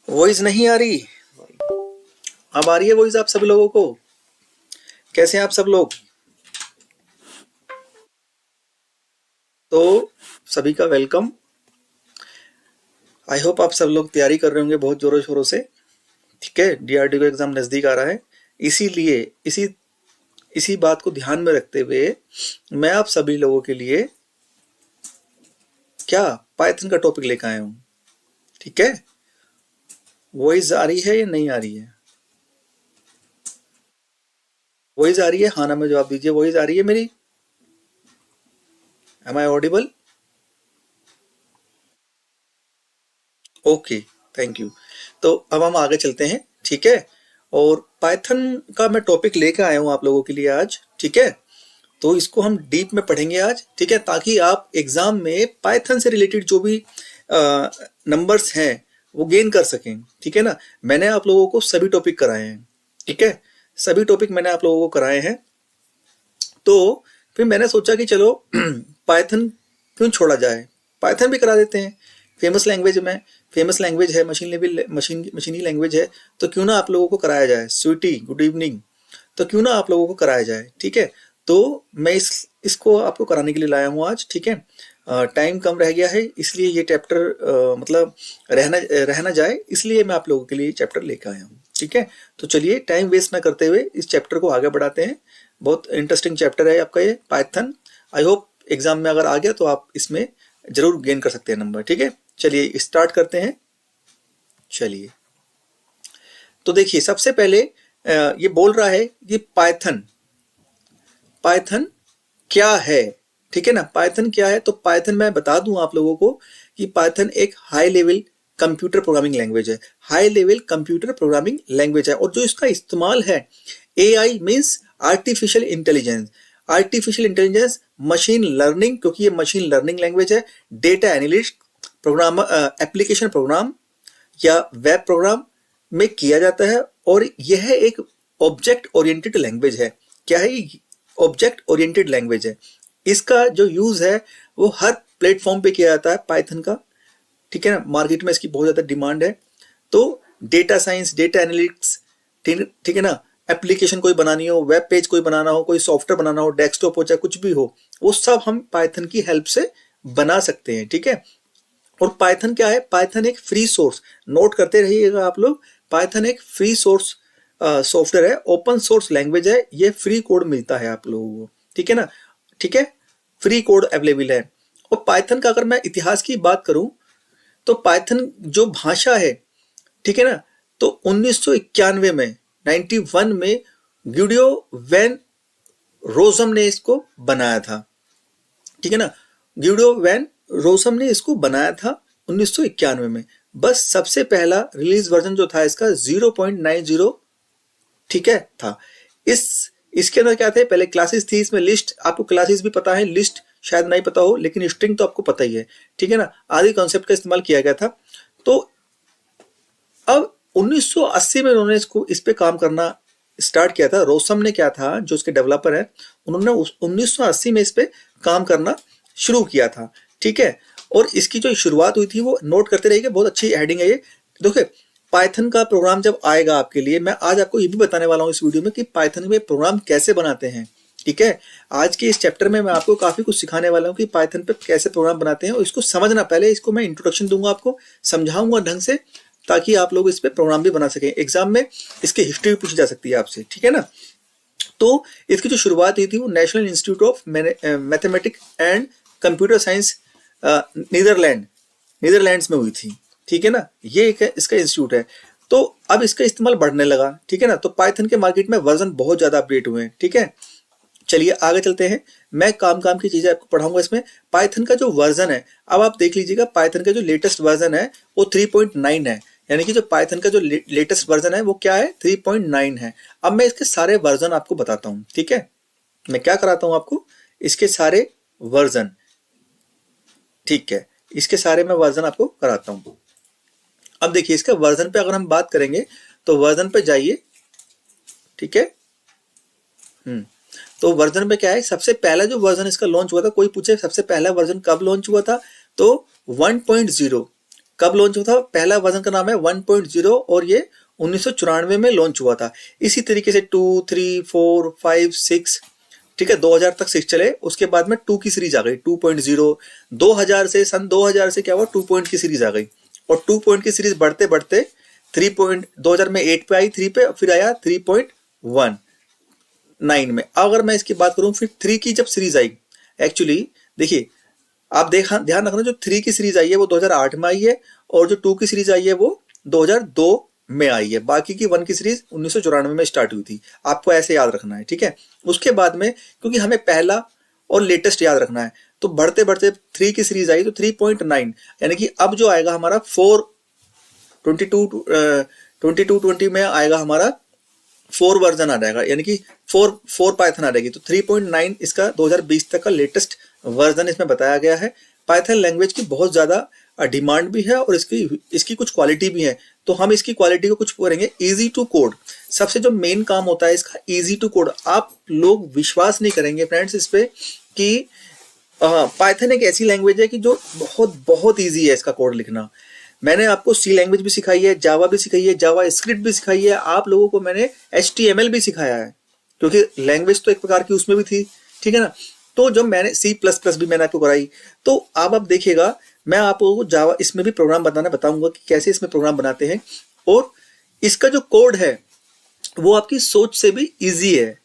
Voice नहीं आ रही, अब आ रही है वॉइस आप सब लोगों को? कैसे हैं आप सब लोग? तो सभी का वेलकम। आई होप आप सब लोग तैयारी कर रहे होंगे बहुत जोरों शोरों से। ठीक है, डीआरडी का एग्जाम नजदीक आ रहा है, इसीलिए इसी इसी बात को ध्यान में रखते हुए मैं आप सभी लोगों के लिए क्या पाइथन का टॉपिक लेकर आया हूं। ठीक है, वॉइस आ रही है या नहीं आ रही है? वॉइस आ रही है, हाँ ना में जवाब दीजिए। वॉइस आ रही है मेरी? Am I audible? Okay, thank you. तो अब हम आगे चलते हैं। ठीक है, और पाइथन का मैं टॉपिक लेकर आया हूं आप लोगों के लिए आज। ठीक है, तो इसको हम डीप में पढ़ेंगे आज। ठीक है, ताकि आप एग्जाम में पाइथन से रिलेटेड जो भी नंबर्स हैं वो गेन कर सकें। ठीक है ना, मैंने आप लोगों को सभी टॉपिक कराए हैं। ठीक है, सभी टॉपिक मैंने आप लोगों को कराए हैं। तो फिर मैंने सोचा कि चलो पाइथन क्यों छोड़ा जाए, पाइथन भी करा देते हैं। फेमस लैंग्वेज है, मशीनी लैंग्वेज है, तो क्यों ना आप लोगों को कराया जाए। Sweety good evening. तो क्यों ना आप लोगों को कराया जाए। ठीक है, तो मैं इसको आपको कराने के लिए लाया हूँ आज। ठीक है, टाइम कम रह गया है, इसलिए ये चैप्टर मतलब रह ना जाए, इसलिए मैं आप लोगों के लिए चैप्टर लेकर आया हूँ। ठीक है, तो चलिए टाइम वेस्ट ना करते हुए इस चैप्टर को आगे बढ़ाते हैं। बहुत इंटरेस्टिंग चैप्टर है आपका ये पाइथन। आई होप एग्जाम में अगर आ गया तो आप इसमें जरूर गेन कर सकते हैं नंबर। ठीक है, चलिए स्टार्ट करते हैं। चलिए, तो देखिए सबसे पहले ये बोल रहा है कि पाइथन पाइथन क्या है। ठीक है ना, पाइथन क्या है? तो पाइथन मैं बता दूं आप लोगों को कि पाइथन एक high level computer programming language है। High level computer programming language है, और जो इसका इस्तेमाल है AI means artificial intelligence. Artificial intelligence, machine learning, क्योंकि ये मशीन लर्निंग लैंग्वेज है, data analyst, program, application program या वेब प्रोग्राम में किया जाता है। और यह एक ऑब्जेक्ट ओरिएंटेड लैंग्वेज है। क्या है? ऑब्जेक्ट ओरिएंटेड लैंग्वेज है। इसका जो यूज है वो हर प्लेटफॉर्म पे किया जाता है पाइथन का। ठीक है ना, मार्केट में इसकी बहुत ज्यादा डिमांड है। तो डेटा साइंस, डेटा एनालिटिक्स, ठीक है ना, एप्लीकेशन कोई बनानी हो, वेब पेज कोई बनाना हो, कोई सॉफ्टवेयर बनाना हो, डेस्कटॉप हो चाहे कुछ भी हो, वो सब हम पाइथन की हेल्प से बना सकते हैं। ठीक है, और पाइथन क्या है? पाइथन एक फ्री सोर्स, नोट करते रहिएगा आप लोग, पाइथन एक फ्री सोर्स सॉफ्टवेयर है, ओपन सोर्स लैंग्वेज है, ये फ्री कोड मिलता है आप लोगों को। ठीक है ना, ठीक है, फ्री कोड अवेलेबल है। और पाइथन का अगर मैं इतिहास की बात करूं तो पाइथन जो भाषा है, ठीक है ना, तो 1991 में 91 में ग्यूडियो वैन रोजम ने इसको बनाया था। ठीक है ना, ग्यूडियो वैन रोसम ने इसको बनाया था 1991 में। बस सबसे पहला रिलीज वर्जन जो था इसका 0.90, ठीक है, था। इसके अंदर क्या थे? पहले क्लासेस थी, इसमें लिस्ट, आपको क्लासेस भी पता है, लिस्ट शायद नहीं पता हो, लेकिन स्ट्रिंग तो आपको पता ही है। ठीक है ना, आदि कॉन्सेप्ट का इस्तेमाल किया गया था। तो अब 1980 में उन्होंने इस पे काम करना स्टार्ट किया था। रोसम ने क्या था, जो इसके डेवलपर है, उन्होंने 1980 में इस पे काम करना शुरू किया था। ठीक है, और इसकी जो शुरुआत हुई थी वो नोट करते रहिए, बहुत अच्छी हेडिंग है ये। देखिए, पाइथन का प्रोग्राम जब आएगा आपके लिए, मैं आज आपको ये भी बताने वाला हूँ इस वीडियो में कि पाइथन में प्रोग्राम कैसे बनाते हैं। ठीक है, आज के इस चैप्टर में मैं आपको काफी कुछ सिखाने वाला हूँ कि पाइथन पे कैसे प्रोग्राम बनाते हैं, और इसको समझना, पहले इसको मैं इंट्रोडक्शन दूंगा, आपको समझाऊंगा ढंग से, ताकि आप लोग इस पे प्रोग्राम भी बना सकें। एग्जाम में इसकी हिस्ट्री भी पूछी जा सकती है आपसे। ठीक है ना, तो इसकी जो शुरुआत हुई थी वो national institute of mathematics and computer science Netherlands में हुई थी। ठीक है ना, ये एक इसका इंस्टीट्यूट है। तो अब इसका इस्तेमाल बढ़ने लगा। ठीक है ना, तो पाइथन के मार्केट में वर्जन बहुत ज्यादा अपडेट हुए हैं। ठीक है, चलिए आगे चलते हैं। मैं काम की चीजें आपको पढ़ाऊंगा इसमें। पाइथन का जो वर्जन है, अब आप देख लीजिएगा, पाइथन का जो लेटेस्ट वर्जन है वो 3.9 है। यानी कि जो पाइथन का जो लेटेस्ट वर्जन है वो क्या है? 3.9 है। अब मैं इसके सारे वर्जन आपको बताता हूं। ठीक है, मैं क्या कराता हूं आपको? इसके सारे वर्जन। ठीक है, इसके सारे मैं वर्जन आपको कराता हूं। अब देखिए, इसके वर्जन पे अगर हम बात करेंगे तो वर्जन पे जाइए। ठीक है, तो वर्जन पे क्या है? सबसे पहला जो वर्जन इसका लॉन्च हुआ था, कोई पूछे सबसे पहला वर्जन कब लॉन्च हुआ था, तो 1.0 कब लॉन्च हुआ था? पहला वर्जन का नाम है 1.0 और ये 1994 में लॉन्च हुआ था। इसी तरीके से 2, 3, 4, 5, 6, ठीक है, 2000 तक 6 चले। उसके बाद में 2 की सीरीज आ गई 2.0। 2000 से सन 2000 से क्या हुआ, 2 पॉइंट की सीरीज आ गई और 2 पॉइंट की सीरीज बढ़ते बढ़ते 3 पॉइंट 2000 में 8 पे आई, 3 पे, फिर आया 3.19 में। अगर मैं इसकी बात करूं फिर 3 की जब सीरीज आई, एक्चुअली देखिए आप ध्यान रखना, जो 3 की सीरीज आई है वो 2008 में आई है और जो 2 की सीरीज आई है वो 2002 में आई है। बाकी की 1 की सीरीज 1994 में स्टार्ट हुई थी। आपको ऐसे याद रखना है, ठीक है। उसके बाद में क्योंकि हमें पहला और लेटेस्ट याद रखना है, तो बढ़ते बढ़ते 3 की सीरीज आई तो 3.9, यानी कि अब जो आएगा हमारा 2220 में आएगा हमारा 4 वर्जन आ जाएगा, यानी कि 4 पाइथन आ जाएगी। तो 3.9 इसका 2020 तक का लेटेस्ट वर्जन इसमें बताया गया है। पाइथन लैंग्वेज की बहुत ज़्यादा डिमांड भी है और इसकी कुछ क्वालिटी भी है। तो हम इसकी क्वालिटी को कुछ करेंगे, इजी टू कोड। सबसे जो मेन काम होता है इसका इजी टू कोड। आप लोग विश्वास नहीं करेंगे फ्रेंड्स इस पे कि पाइथन एक ऐसी लैंग्वेज है कि जो बहुत बहुत ईजी है इसका कोड लिखना। मैंने आपको सी लैंग्वेज भी सिखाई है, जावा भी सिखाई है, जावा स्क्रिप्ट भी सिखाई है, आप लोगों को मैंने HTML भी सिखाया है, क्योंकि लैंग्वेज तो एक प्रकार की उसमें भी थी, ठीक है ना। तो जब मैंने C++ भी मैंने आपको कराई, तो अब आप देखिएगा मैं आप लोगों को जावा इसमें भी प्रोग्राम बताऊंगा कि कैसे इसमें प्रोग्राम बनाते हैं। और इसका जो कोड है वो आपकी सोच से भी ईजी है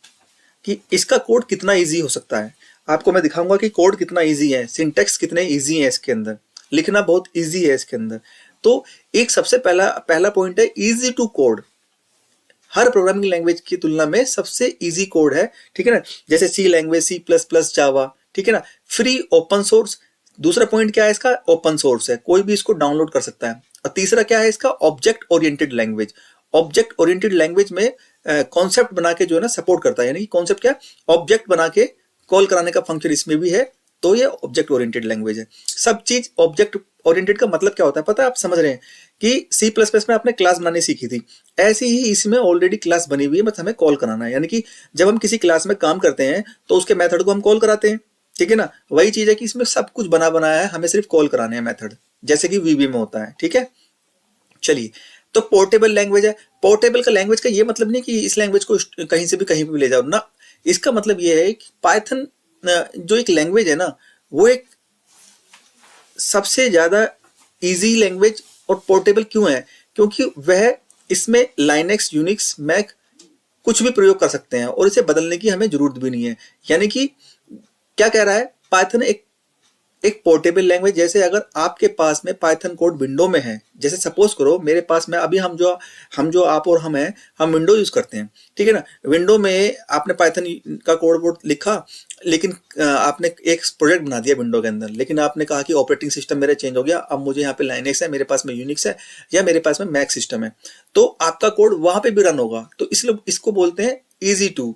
कि इसका कोड कितना ईजी हो सकता है। आपको मैं दिखाऊंगा कि कोड कितना ईजी है, सिंटेक्स कितने ईजी है इसके अंदर, लिखना बहुत ईजी है इसके अंदर। तो एक सबसे पहला पॉइंट है ईजी टू कोड। हर प्रोग्रामिंग लैंग्वेज की तुलना में सबसे इजी कोड है, ठीक है ना। जैसे सी लैंग्वेज, C++, जावा, ठीक है ना। Free, open source. दूसरा पॉइंट क्या है इसका, ओपन सोर्स है, कोई भी इसको डाउनलोड कर सकता है। और तीसरा क्या है इसका, object oriented language. Object oriented language में कॉन्सेप्ट बना के जो है ना सपोर्ट करता है, यानी कि कॉन्सेप्ट क्या, ऑब्जेक्ट बना के कॉल कराने का फंक्शन इसमें भी है। तो ये ऑब्जेक्ट ओरिएंटेड लैंग्वेज है। सब चीज ऑब्जेक्ट ओरिएंटेड का मतलब क्या होता है पता है, आप समझ रहे हैं कि C++ में आपने क्लास बनानी सीखी थी, ऐसे ही इसमें ऑलरेडी क्लास बनी हुई है, बस हमें कॉल कराना है। यानी कि जब हम किसी क्लास में काम करते हैं तो उसके मेथड को हम कॉल कराते हैं, ठीक है ना। वही चीज है कि इसमें सब कुछ बनाया है, हमें सिर्फ कॉल कराने हैं मेथड, जैसे कि VB में होता है, ठीक है। चलिए, तो पोर्टेबल लैंग्वेज है। पोर्टेबल का लैंग्वेज का ये मतलब नहीं कि इस लैंग्वेज को कहीं से भी कहीं पे भी ले जाओ ना। इसका मतलब ये है कि पाइथन जो एक लैंग्वेज है ना, वो एक सबसे ज्यादा इजी लैंग्वेज और पोर्टेबल क्यों है, क्योंकि वह इसमें लाइनक्स, यूनिक्स, मैक कुछ भी प्रयोग कर सकते हैं और इसे बदलने की हमें जरूरत भी नहीं है। यानी कि क्या कह रहा है, पाइथन एक पोर्टेबल लैंग्वेज। जैसे अगर आपके पास में पाइथन कोड विंडो में है, जैसे सपोज करो मेरे पास में अभी हम जो आप और हम हैं, हम विंडो यूज करते हैं, ठीक है ना। विंडो में आपने पाइथन का कोड वोड लिखा, लेकिन आपने एक प्रोजेक्ट बना दिया विंडो के अंदर, लेकिन आपने कहा कि ऑपरेटिंग सिस्टम मेरा चेंज हो गया, अब मुझे यहाँ पे लाइनक्स है, मेरे पास में यूनिक्स है, या मेरे पास में मैक सिस्टम है, तो आपका कोड वहां पे भी रन होगा। तो इसलिए इसको बोलते हैं इजी टू,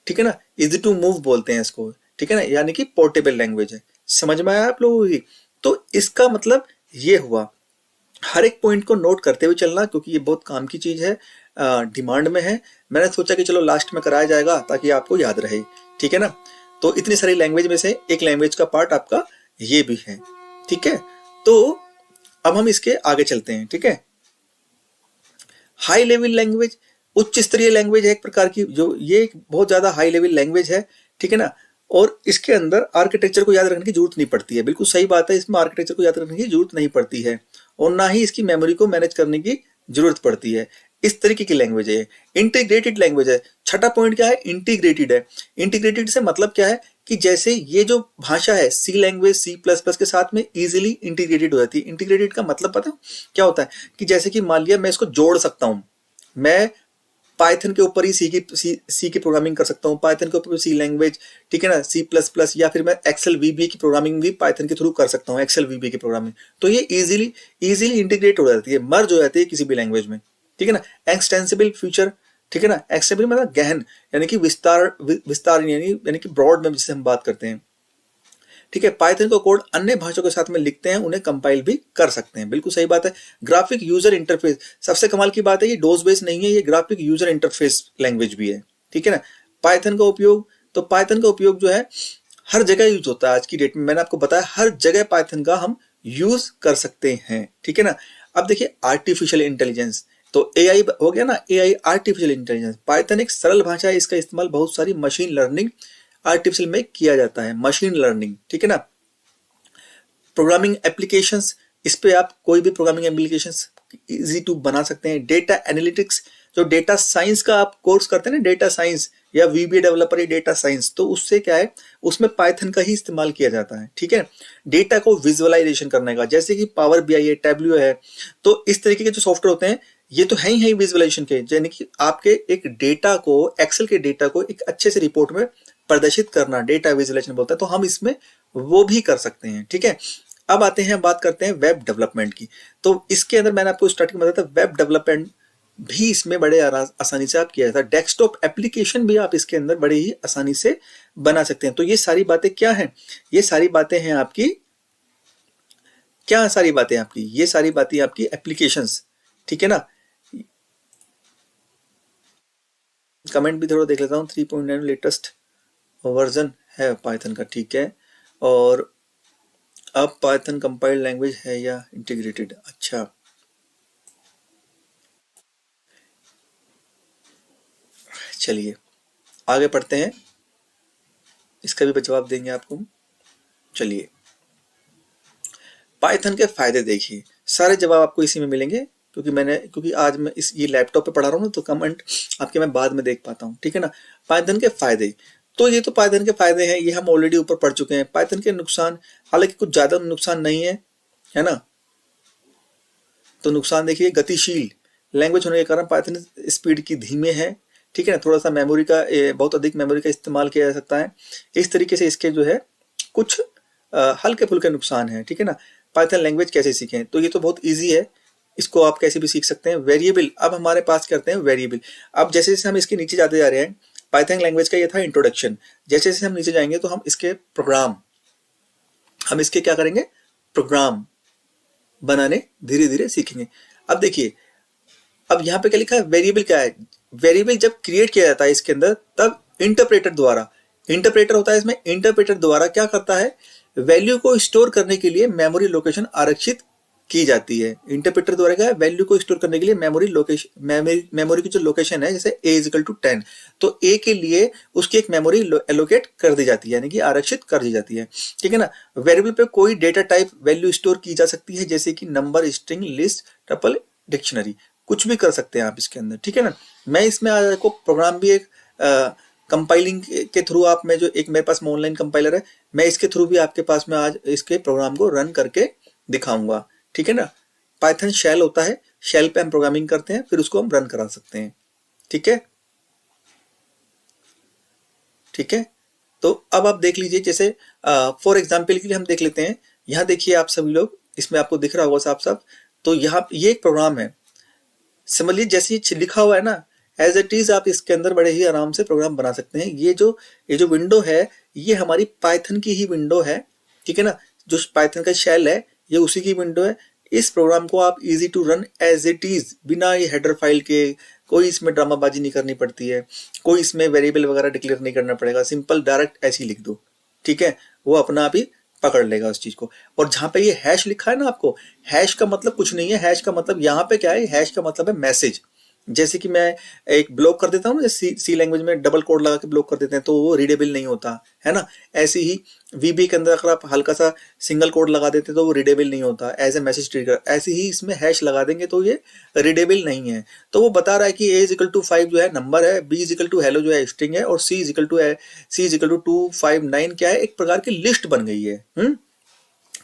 ठीक है ना, इजी टू मूव बोलते हैं इसको, ठीक है ना। यानी कि पोर्टेबल लैंग्वेज है। समझ में आया आप लोगों की? तो इसका मतलब ये हुआ, हर एक पॉइंट को नोट करते हुए चलना, क्योंकि ये बहुत काम की चीज है, डिमांड में है। मैंने सोचा कि चलो लास्ट में कराया जाएगा ताकि आपको याद रहे, ठीक है ना। तो इतनी सारी लैंग्वेज में से एक लैंग्वेज का पार्ट आपका ये भी है, ठीक है। तो अब हम इसके आगे चलते हैं, ठीक है। हाई लेवल लैंग्वेज, उच्च स्तरीय लैंग्वेज है एक प्रकार की, जो ये बहुत ज्यादा हाई लेवल लैंग्वेज है, ठीक है ना। और इसके अंदर आर्किटेक्चर को याद रखने की जरूरत नहीं पड़ती है, बिल्कुल सही बात है, इसमें आर्किटेक्चर को याद रखने की जरूरत नहीं पड़ती है और ना ही इसकी मेमोरी को मैनेज करने की जरूरत पड़ती है। इस तरीके की लैंग्वेज है। इंटीग्रेटेड लैंग्वेज है। छठा पॉइंट क्या है, इंटीग्रेटेड है। इंटीग्रेटेड से मतलब क्या है कि जैसे ये जो भाषा है सी लैंग्वेज, C++ के साथ में इजीली इंटीग्रेटेड हो जाती है। इंटीग्रेटेड का मतलब पता क्या होता है कि जैसे कि मान लिया मैं इसको जोड़ सकता हूं, मैं पाइथन के ऊपर ही सी की प्रोग्रामिंग कर सकता हूँ, पाइथन के ऊपर सी लैंग्वेज, ठीक है ना, C++, या फिर मैं एक्सेल VBA की प्रोग्रामिंग भी पाइथन के थ्रू कर सकता हूँ, एक्सेल VBA की प्रोग्रामिंग। तो ये इजीली इंटीग्रेट हो जाती है, मर्ज हो जाती है किसी भी लैंग्वेज में, ठीक है ना। एक्सटेंसिबल फ्यूचर, ठीक है ना। एक्सटेंसिबल मतलब गहन, यानी कि विस्तार यानी कि ब्रॉड में जिसे हम बात करते हैं, ठीक है। पाइथन का कोड अन्य भाषाओं के साथ में लिखते हैं, उन्हें कंपाइल भी कर सकते हैं, बिल्कुल सही बात है। ग्राफिक यूजर इंटरफेस, सबसे कमाल की बात है ये डोज बेस नहीं है, ये ग्राफिक यूजर इंटरफेस लैंग्वेज भी है, ठीक है ना। पाइथन का उपयोग, तो पाइथन का उपयोग जो है हर जगह यूज होता है आज की डेट में, मैंने आपको बताया हर जगह पाइथन का हम यूज कर सकते हैं, ठीक है ना। अब देखिए आर्टिफिशियल इंटेलिजेंस, तो एआई हो गया ना, एआई आर्टिफिशियल इंटेलिजेंस। पाइथन एक सरल भाषा है, इसका इस्तेमाल बहुत सारी मशीन लर्निंग आर्टिफिशियल में किया जाता है, मशीन लर्निंग, ठीक है ना। प्रोग्रामिंग एप्लीकेशंस, इस पे आप कोई भी प्रोग्रामिंग एप्लीकेशंस इजी टू बना सकते हैं। डेटा एनालिटिक्स, जो डेटा साइंस का आप कोर्स करते हैं ना, डेटा साइंस या वीबीए डेवलपर या डेटा साइंस, तो उससे क्या है, उसमें पाइथन का ही इस्तेमाल किया जाता है, ठीक है। डेटा को विजुअलाइजेशन करने का, जैसे कि पावर बीआई है, टैब्ल्यू है, तो इस तरीके के जो सॉफ्टवेयर होते हैं ये तो है ही विजुअलाइजेशन के, यानी कि आपके एक डेटा को, एक्सेल के डेटा को एक अच्छे से रिपोर्ट में प्रदर्शित करना, डेटा विजुअलाइजेशन बोलता है, तो हम इसमें वो भी कर सकते हैं, ठीक है। अब आते हैं, बात करते हैं वेब डेवलपमेंट की। तो इसके अंदर मैंने आपको स्टार्टिंग में बताया था, वेब डेवलपमेंट भी इसमें बड़े आसानी से आप किया जाता है। डेस्कटॉप एप्लीकेशन भी आप इसके अंदर बड़े ही आसानी से बना सकते हैं। तो ये सारी बातें क्या हैं, ये सारी बातें हैं आपकी, क्या सारी बातें आपकी, ये सारी बातें आपकी एप्लीकेशंस, ठीक है ना। कमेंट भी थोड़ा देख लेता हूँ। 3.9 लेटेस्ट वर्जन है पाइथन का, ठीक है। और अब पाइथन कंपाइल्ड लैंग्वेज है या इंटीग्रेटेड, अच्छा। चलिए आगे पढ़ते हैं, इसका भी जवाब देंगे आपको। चलिए, पाइथन के फायदे देखिए, सारे जवाब आपको इसी में मिलेंगे, क्योंकि आज मैं ये लैपटॉप पे पढ़ा रहा हूँ ना, तो कमेंट आपके मैं बाद में देख पाता हूँ, ठीक है ना। पाइथन के फायदे, तो ये तो पाइथन के फायदे हैं, ये हम ऑलरेडी ऊपर पढ़ चुके हैं। पाइथन के नुकसान, हालांकि कुछ ज्यादा नुकसान नहीं है ना। तो नुकसान देखिए, गतिशील लैंग्वेज होने के कारण पाइथन स्पीड की धीमे है, ठीक है ना। थोड़ा सा मेमोरी का, बहुत अधिक मेमोरी का इस्तेमाल किया जा सकता है। इस तरीके से इसके जो है कुछ हल्के फुल्के नुकसान है, ठीक है ना। पाइथन लैंग्वेज कैसे सीखें, तो ये तो बहुत ईजी है, इसको आप कैसे भी सीख सकते हैं। वेरिएबल, अब हमारे पास करते हैं वेरिएबल। अब जैसे जैसे हम इसके नीचे जाते जा रहे हैं, पाइथन लैंग्वेज का ये था इंट्रोडक्शन, जैसे जैसे हम नीचे जाएंगे तो हम इसके प्रोग्राम, हम इसके क्या करेंगे, प्रोग्राम बनाने धीरे धीरे सीखेंगे। अब देखिए, अब यहाँ पे क्या लिखा है, वेरिएबल क्या है, वेरिएबल जब क्रिएट किया जाता है इसके अंदर, तब इंटरप्रेटर द्वारा, इंटरप्रेटर होता है इसमें, इंटरप्रेटर द्वारा क्या करता है, वैल्यू को स्टोर करने के लिए मेमोरी लोकेशन आरक्षित की जाती है। इंटरप्रेटर द्वारा क्या है, वैल्यू को स्टोर करने के लिए मेमोरी लोकेशन, मेमोरी की जो लोकेशन है, जैसे a इक्वल टू 10, तो a के लिए उसकी एक मेमोरी एलोकेट कर दी जाती है, यानी कि आरक्षित कर दी जाती है, ठीक है ना। वेरिएबल पे कोई डेटा टाइप वैल्यू स्टोर की जा सकती है, जैसे कि number, string, list, tuple, dictionary, कुछ भी कर सकते हैं आप इसके अंदर, ठीक है ना। मैं इसमें आपको प्रोग्राम भी एक कंपाइलिंग के थ्रू, आप में जो एक मेरे पास में ऑनलाइन कंपाइलर है, मैं इसके थ्रू भी आपके पास में आज इसके प्रोग्राम को रन करके दिखाऊंगा, ठीक है ना। पाइथन शेल होता है, शेल पे हम प्रोग्रामिंग करते हैं, फिर उसको हम रन करा सकते हैं, ठीक है, ठीक है। तो अब आप देख लीजिए, जैसे फॉर एग्जाम्पल के लिए हम देख लेते हैं, यहाँ देखिए आप सभी लोग, इसमें आपको दिख रहा होगा साफ साफ, तो यहाँ ये एक प्रोग्राम है, समझ लीजिए जैसे ये लिखा हुआ है ना, एज इट इज आप इसके अंदर बड़े ही आराम से प्रोग्राम बना सकते हैं। ये जो विंडो है, ये हमारी पाइथन की ही विंडो है, ठीक है ना। जो पाइथन का शेल है, ये उसी की विंडो है। इस प्रोग्राम को आप easy to run as it is, बिना ये हेडर फाइल के, कोई इसमें ड्रामाबाजी नहीं करनी पड़ती है, कोई इसमें वेरिएबल वगैरह डिक्लेयर नहीं करना पड़ेगा, सिंपल डायरेक्ट ऐसे ही लिख दो, ठीक है, वो अपना आप ही पकड़ लेगा उस चीज को। और जहां पे ये हैश लिखा है ना, आपको हैश का मतलब कुछ नहीं है, हैश का मतलब यहाँ पे क्या है, हैश का मतलब है मैसेज। जैसे कि मैं एक ब्लॉक कर देता हूँ ना, सी लैंग्वेज में डबल कोड लगा के ब्लॉक कर देते हैं, तो वो रीडेबल नहीं होता है ना। ऐसे ही वीबी के अंदर अगर आप हल्का सा सिंगल कोड लगा देते हैं तो वो रीडेबल नहीं होता, एज ए मैसेज ट्रीट कर। ऐसे ही इसमें हैश लगा देंगे तो ये रीडेबल नहीं है। तो वो बता रहा है कि a इक्वल टू 5 जो है नंबर है, b इक्वल टू हेलो जो है स्ट्रिंग है, और c इक्वल टू 259 क्या है, एक प्रकार की लिस्ट बन गई है।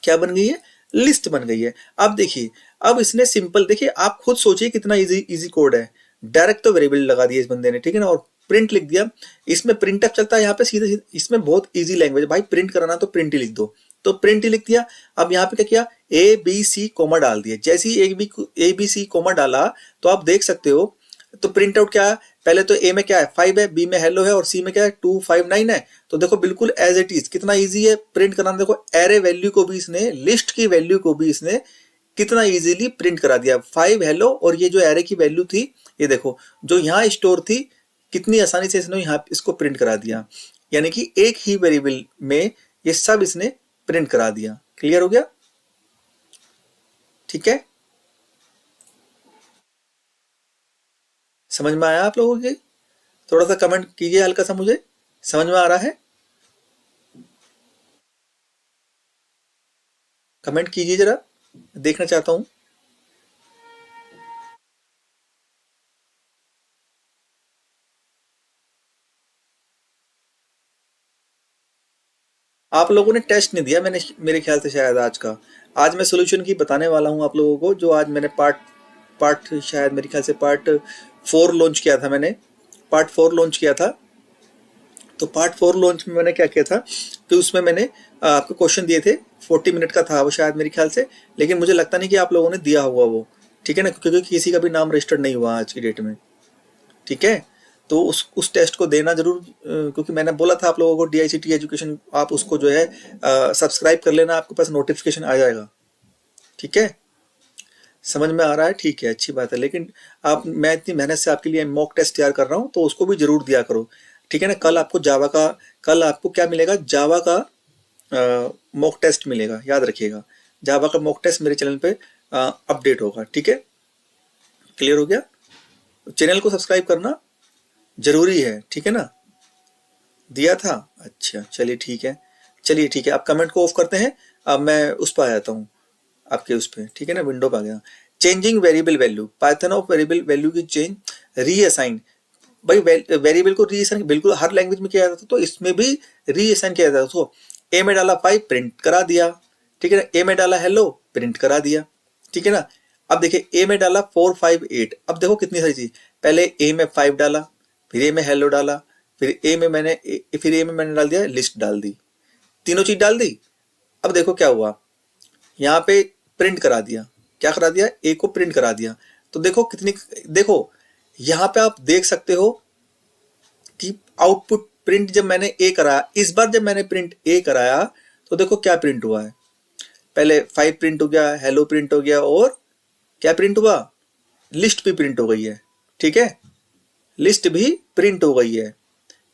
क्या बन गई है, लिस्ट बन गई है। अब देखिए, अब इसने सिंपल, देखिए आप खुद सोचिए कितना इजी कोड है। डायरेक्ट तो वेरिएबल लगा दिया इस बंदे ने, ठीक है ना, और प्रिंट लिख दिया। इसमें प्रिंटफ चलता है यहाँ पे सीधे, इसमें बहुत इजी लैंग्वेज भाई, प्रिंट कराना तो प्रिंट ही लिख दो, तो प्रिंट ही लिख दिया। अब यहाँ पे क्या किया, ए बी सी कोमा डाल दिया। जैसे ही ए बी सी कोमा डाला, तो आप देख सकते हो, तो प्रिंट आउट क्या है, पहले तो ए में क्या है 5 है, बी में हेलो है, और सी में क्या है 259 है। तो देखो बिल्कुल एज इट इज, कितना इजी है प्रिंट कराना। देखो एरे वैल्यू को भी इसने, लिस्ट की वैल्यू को भी इसने कितना इजीली प्रिंट करा दिया, 5 हेलो, और ये जो एरे की वैल्यू थी, ये देखो जो यहाँ स्टोर थी, कितनी आसानी से इसने यहाँ इसको प्रिंट करा दिया। यानी कि एक ही वेरिएबल में ये सब इसने प्रिंट करा दिया। क्लियर हो गया? ठीक है, समझ में आया आप लोगों के? थोड़ा सा कमेंट कीजिए हल्का सा, मुझे समझ में आ रहा है? कमेंट कीजिए जरा, देखना चाहता हूं। आप लोगों ने टेस्ट नहीं दिया मैंने, मेरे ख्याल से शायद आज का। आज मैं सोल्यूशन की बताने वाला हूं आप लोगों को, जो आज मैंने पार्ट पार्ट शायद मेरे ख्याल से पार्ट 4 लॉन्च किया था मैंने, पार्ट 4 लॉन्च किया था। तो पार्ट 4 लॉन्च में मैंने क्या किया था कि उसमें मैंने आपको क्वेश्चन दिए थे, 40 मिनट का था वो शायद मेरे ख्याल से, लेकिन मुझे लगता नहीं कि आप लोगों ने दिया होगा वो। ठीक है ना, क्योंकि किसी का भी नाम रजिस्टर्ड नहीं हुआ आज की डेट में। ठीक है, तो उस टेस्ट को देना जरूर, क्योंकि मैंने बोला था आप लोगों को DICT एजुकेशन, आप उसको जो है सब्सक्राइब कर लेना, आपके पास नोटिफिकेशन आ जाएगा। ठीक है, समझ में आ रहा है? ठीक है, अच्छी बात है। लेकिन आप, मैं इतनी मेहनत से आपके लिए मॉक टेस्ट तैयार कर रहा हूँ, तो उसको भी जरूर दिया करो। ठीक है ना, कल आपको जावा का, कल आपको क्या मिलेगा, जावा का मॉक टेस्ट मिलेगा, याद रखिएगा। जावा का मॉक टेस्ट मेरे चैनल पे अपडेट होगा। ठीक है, क्लियर हो गया? चैनल को सब्सक्राइब करना जरूरी है। ठीक है ना, दिया था? अच्छा, चलिए ठीक है, चलिए ठीक है। आप कमेंट को ऑफ करते हैं, अब मैं उस पर आ जाता हूँ, आपके उस पर। ठीक है ना, विंडो पर आ गया। Changing variable value, Python of variable value की चेंज, रीअसाइन। भाई वेरिएबल को रीअसाइन बिल्कुल हर लैंग्वेज में किया जाता था, तो इसमें भी रीअसाइन किया जाता था। तो ए में डाला 5, प्रिंट करा दिया। ठीक है ना, ए में डाला हेलो, प्रिंट करा दिया। ठीक है ना, अब देखिए ए में डाला 4 5 8, अब देखो कितनी सारी चीज। पहले ए में 5 डाला, फिर ए में हेलो डाला, फिर ए में मैंने डाल दिया लिस्ट, डाल दी, तीनों चीज डाल दी। अब देखो क्या हुआ, यहाँ पे प्रिंट करा दिया। क्या करा दिया? ए को प्रिंट करा दिया। तो देखो कितनी, देखो यहाँ पे आप देख सकते हो कि आउटपुट प्रिंट जब मैंने ए कराया, इस बार जब मैंने प्रिंट ए कराया, तो देखो क्या प्रिंट हुआ है। पहले 5 प्रिंट हो गया, हेलो प्रिंट हो गया, और क्या प्रिंट हुआ? लिस्ट भी प्रिंट हो गई है। ठीक है, लिस्ट भी प्रिंट हो गई है।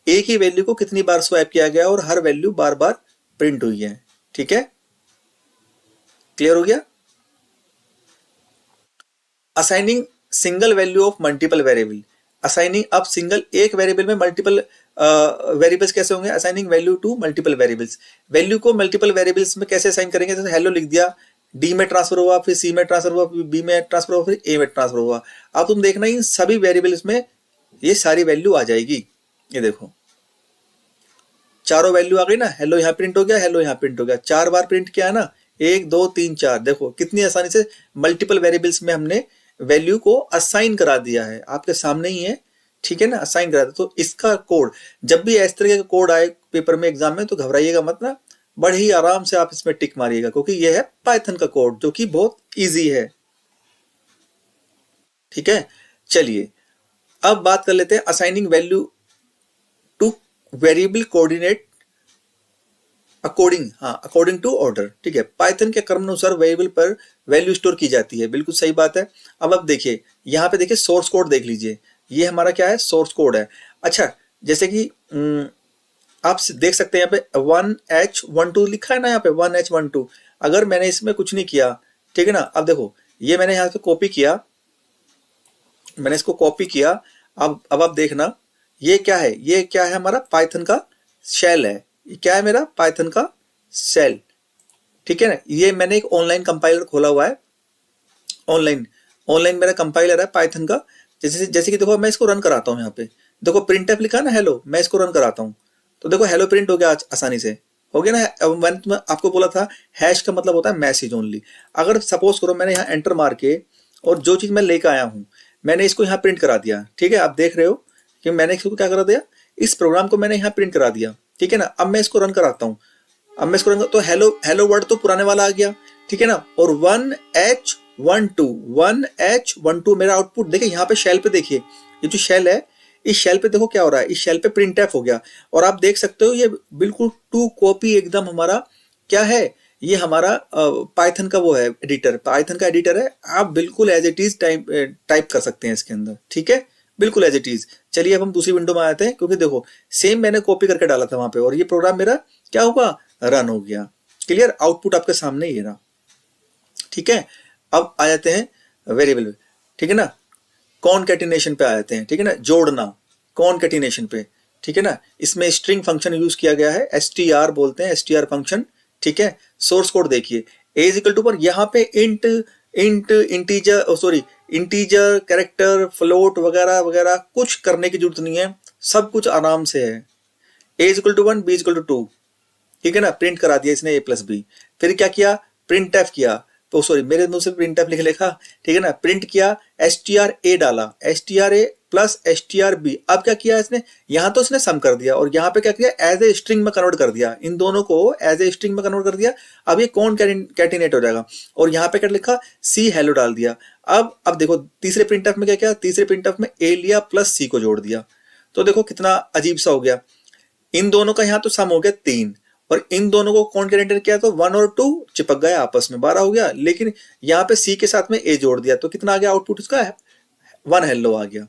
एक ही वैल्यू को कितनी बार स्वैप किया गया और हर वैल्यू बार बार प्रिंट हुई है। ठीक है, क्लियर हो गया? Assigning single value of multiple variable, assigning, अब सिंगल एक वेरिएबल में मल्टीपल वेरिएबल्स कैसे होंगे? Assigning value to multiple variables, value को मल्टीपल वेरिएबल्स में कैसे असाइन करेंगे? जैसे हेलो लिख दिया, डी में ट्रांसफर हुआ, फिर सी में ट्रांसफर हुआ, फिर बी में ट्रांसफर हुआ, फिर ए में ट्रांसफर हुआ। अब तुम देखना इन सभी वेरिएबल्स में ये सारी वैल्यू आ जाएगी। ये देखो चारों वैल्यू आ गई ना, हेलो यहाँ प्रिंट हो गया, हेलो यहाँ प्रिंट हो गया, 4 बार प्रिंट किया है ना, 1 2 3 4। देखो कितनी आसानी से मल्टीपल वेरिएबल्स में हमने वैल्यू को असाइन करा दिया है, आपके सामने ही है। ठीक है ना, असाइन करा दिया। तो इसका कोड, जब भी इस तरह का कोड आए पेपर में, एग्जाम में, तो घबराइएगा मत ना, बड़े ही आराम से आप इसमें टिक मारिएगा, क्योंकि यह है पाइथन का कोड जो कि बहुत ईजी है। ठीक है, चलिए अब बात कर लेते हैं assigning value to variable coordinate according to order. ठीक है, पाइथन के क्रमानुसार वेरिएबल पर वैल्यू स्टोर की जाती है, बिल्कुल सही बात है। अब देखिए यहाँ पे देखिए सोर्स कोड देख लीजिए, ये हमारा क्या है? सोर्स कोड है। अच्छा, जैसे कि आप देख सकते हैं यहाँ पे 1H12 लिखा है ना, यहाँ पे 1H12। अगर मैंने इसमें कुछ नहीं किया, ठीक है ना, अब देखो ये मैंने यहाँ पे कॉपी किया, मैंने इसको कॉपी किया। अब आप देखना ये क्या है? ये क्या है? हमारा पाइथन का शेल है। ये क्या है? मेरा पाइथन का शेल। ठीक है ना, ये मैंने एक ऑनलाइन कंपाइलर खोला हुआ है, ऑनलाइन ऑनलाइन मेरा कंपाइलर है पाइथन का। जैसे कि देखो मैं इसको रन कराता हूँ, यहाँ पे देखो प्रिंट एफ लिखा है ना, हेलो, मैं इसको रन कराता हूँ, तो देखो हेलो प्रिंट हो गया, आसानी से हो गया ना। मैंने तुम्हें आपको बोला था हैश का मतलब होता है मैसेज ओनली। अगर सपोज करो मैंने यहाँ एंटर मार के और जो चीज मैं लेकर आया हूँ मैंने इसको यहाँ प्रिंट करा दिया। ठीक है, आप देख रहे हो कि मैंने इसको क्या करा दिया, इस प्रोग्राम को मैंने यहाँ प्रिंट करा दिया। ठीक है ना, अब मैं इसको रन कराता हूँ, अब मैं इसको रन तो हेलो हेलो वर्ड तो पुराने वाला आ गया। ठीक है ना, और 1H12 मेरा आउटपुट देखिए, यहाँ पे शेल पे देखिए, ये जो शेल है इस शेल पे देखो क्या हो रहा है, इस शेल पे प्रिंट एफ हो गया। और आप देख सकते हो ये बिल्कुल टू कॉपी एकदम हमारा क्या है, ये हमारा पाइथन का वो है एडिटर, पाइथन का एडिटर है। आप बिल्कुल एज इट इज टाइप कर सकते हैं इसके अंदर। ठीक है, बिल्कुल एज इट इज। चलिए अब हम दूसरी विंडो में आते हैं, क्योंकि देखो सेम मैंने कॉपी करके डाला था वहां पे और ये प्रोग्राम मेरा क्या हुआ, रन हो गया। क्लियर, आउटपुट आपके सामने ही है ना। ठीक है, अब आ जाते हैं वेरिएबल, ठीक है ना, कॉनकैटिनेशन पे आ जाते हैं, ठीक है ना, जोड़ना कॉनकैटिनेशन पे, ठीक है ना। इसमें स्ट्रिंग फंक्शन यूज किया गया है, str बोलते हैं, str फंक्शन, ठीक है। सोर्स कोड देखिए, a इज इक्वल टू पर यहाँ पे इंटीजर कैरेक्टर फ्लोट वगैरह वगैरह कुछ करने की जरूरत नहीं है, सब कुछ आराम से है। a is equal to 1, b is equal to 2, ठीक है ना, प्रिंट करा दिया इसने a प्लस बी। फिर क्या किया, प्रिंट एफ किया, तो सॉरी मेरे मुंह से प्रिंट एफ लिखा, ठीक है ना, प्रिंट किया, str डाला, str प्लस str अब क्या किया इसने, यहां तो इसने सम कर दिया और यहाँ पे क्या किया, एज ए स्ट्रिंग में कन्वर्ट कर दिया, इन दोनों को एज ए स्ट्रिंग में कन्वर्ट कर दिया। अब ये कॉनकैटिनेट हो जाएगा और यहाँ पे क्या लिखा, सी हेलो डाल दिया। अब देखो तीसरे प्रिंट एफ में क्या किया, तीसरे प्रिंट एफ में a लिया प्लस सी को जोड़ दिया। तो देखो कितना अजीब सा हो गया, इन दोनों का यहाँ तो सम हो गया 3 और इन दोनों को कॉनकैटिनेट किया तो 1 और 2 चिपक गए आपस में, 12 हो गया। लेकिन यहाँ पे सी के साथ में a जोड़ दिया तो कितना आ गया आउटपुट उसका, 1 हेलो आ गया।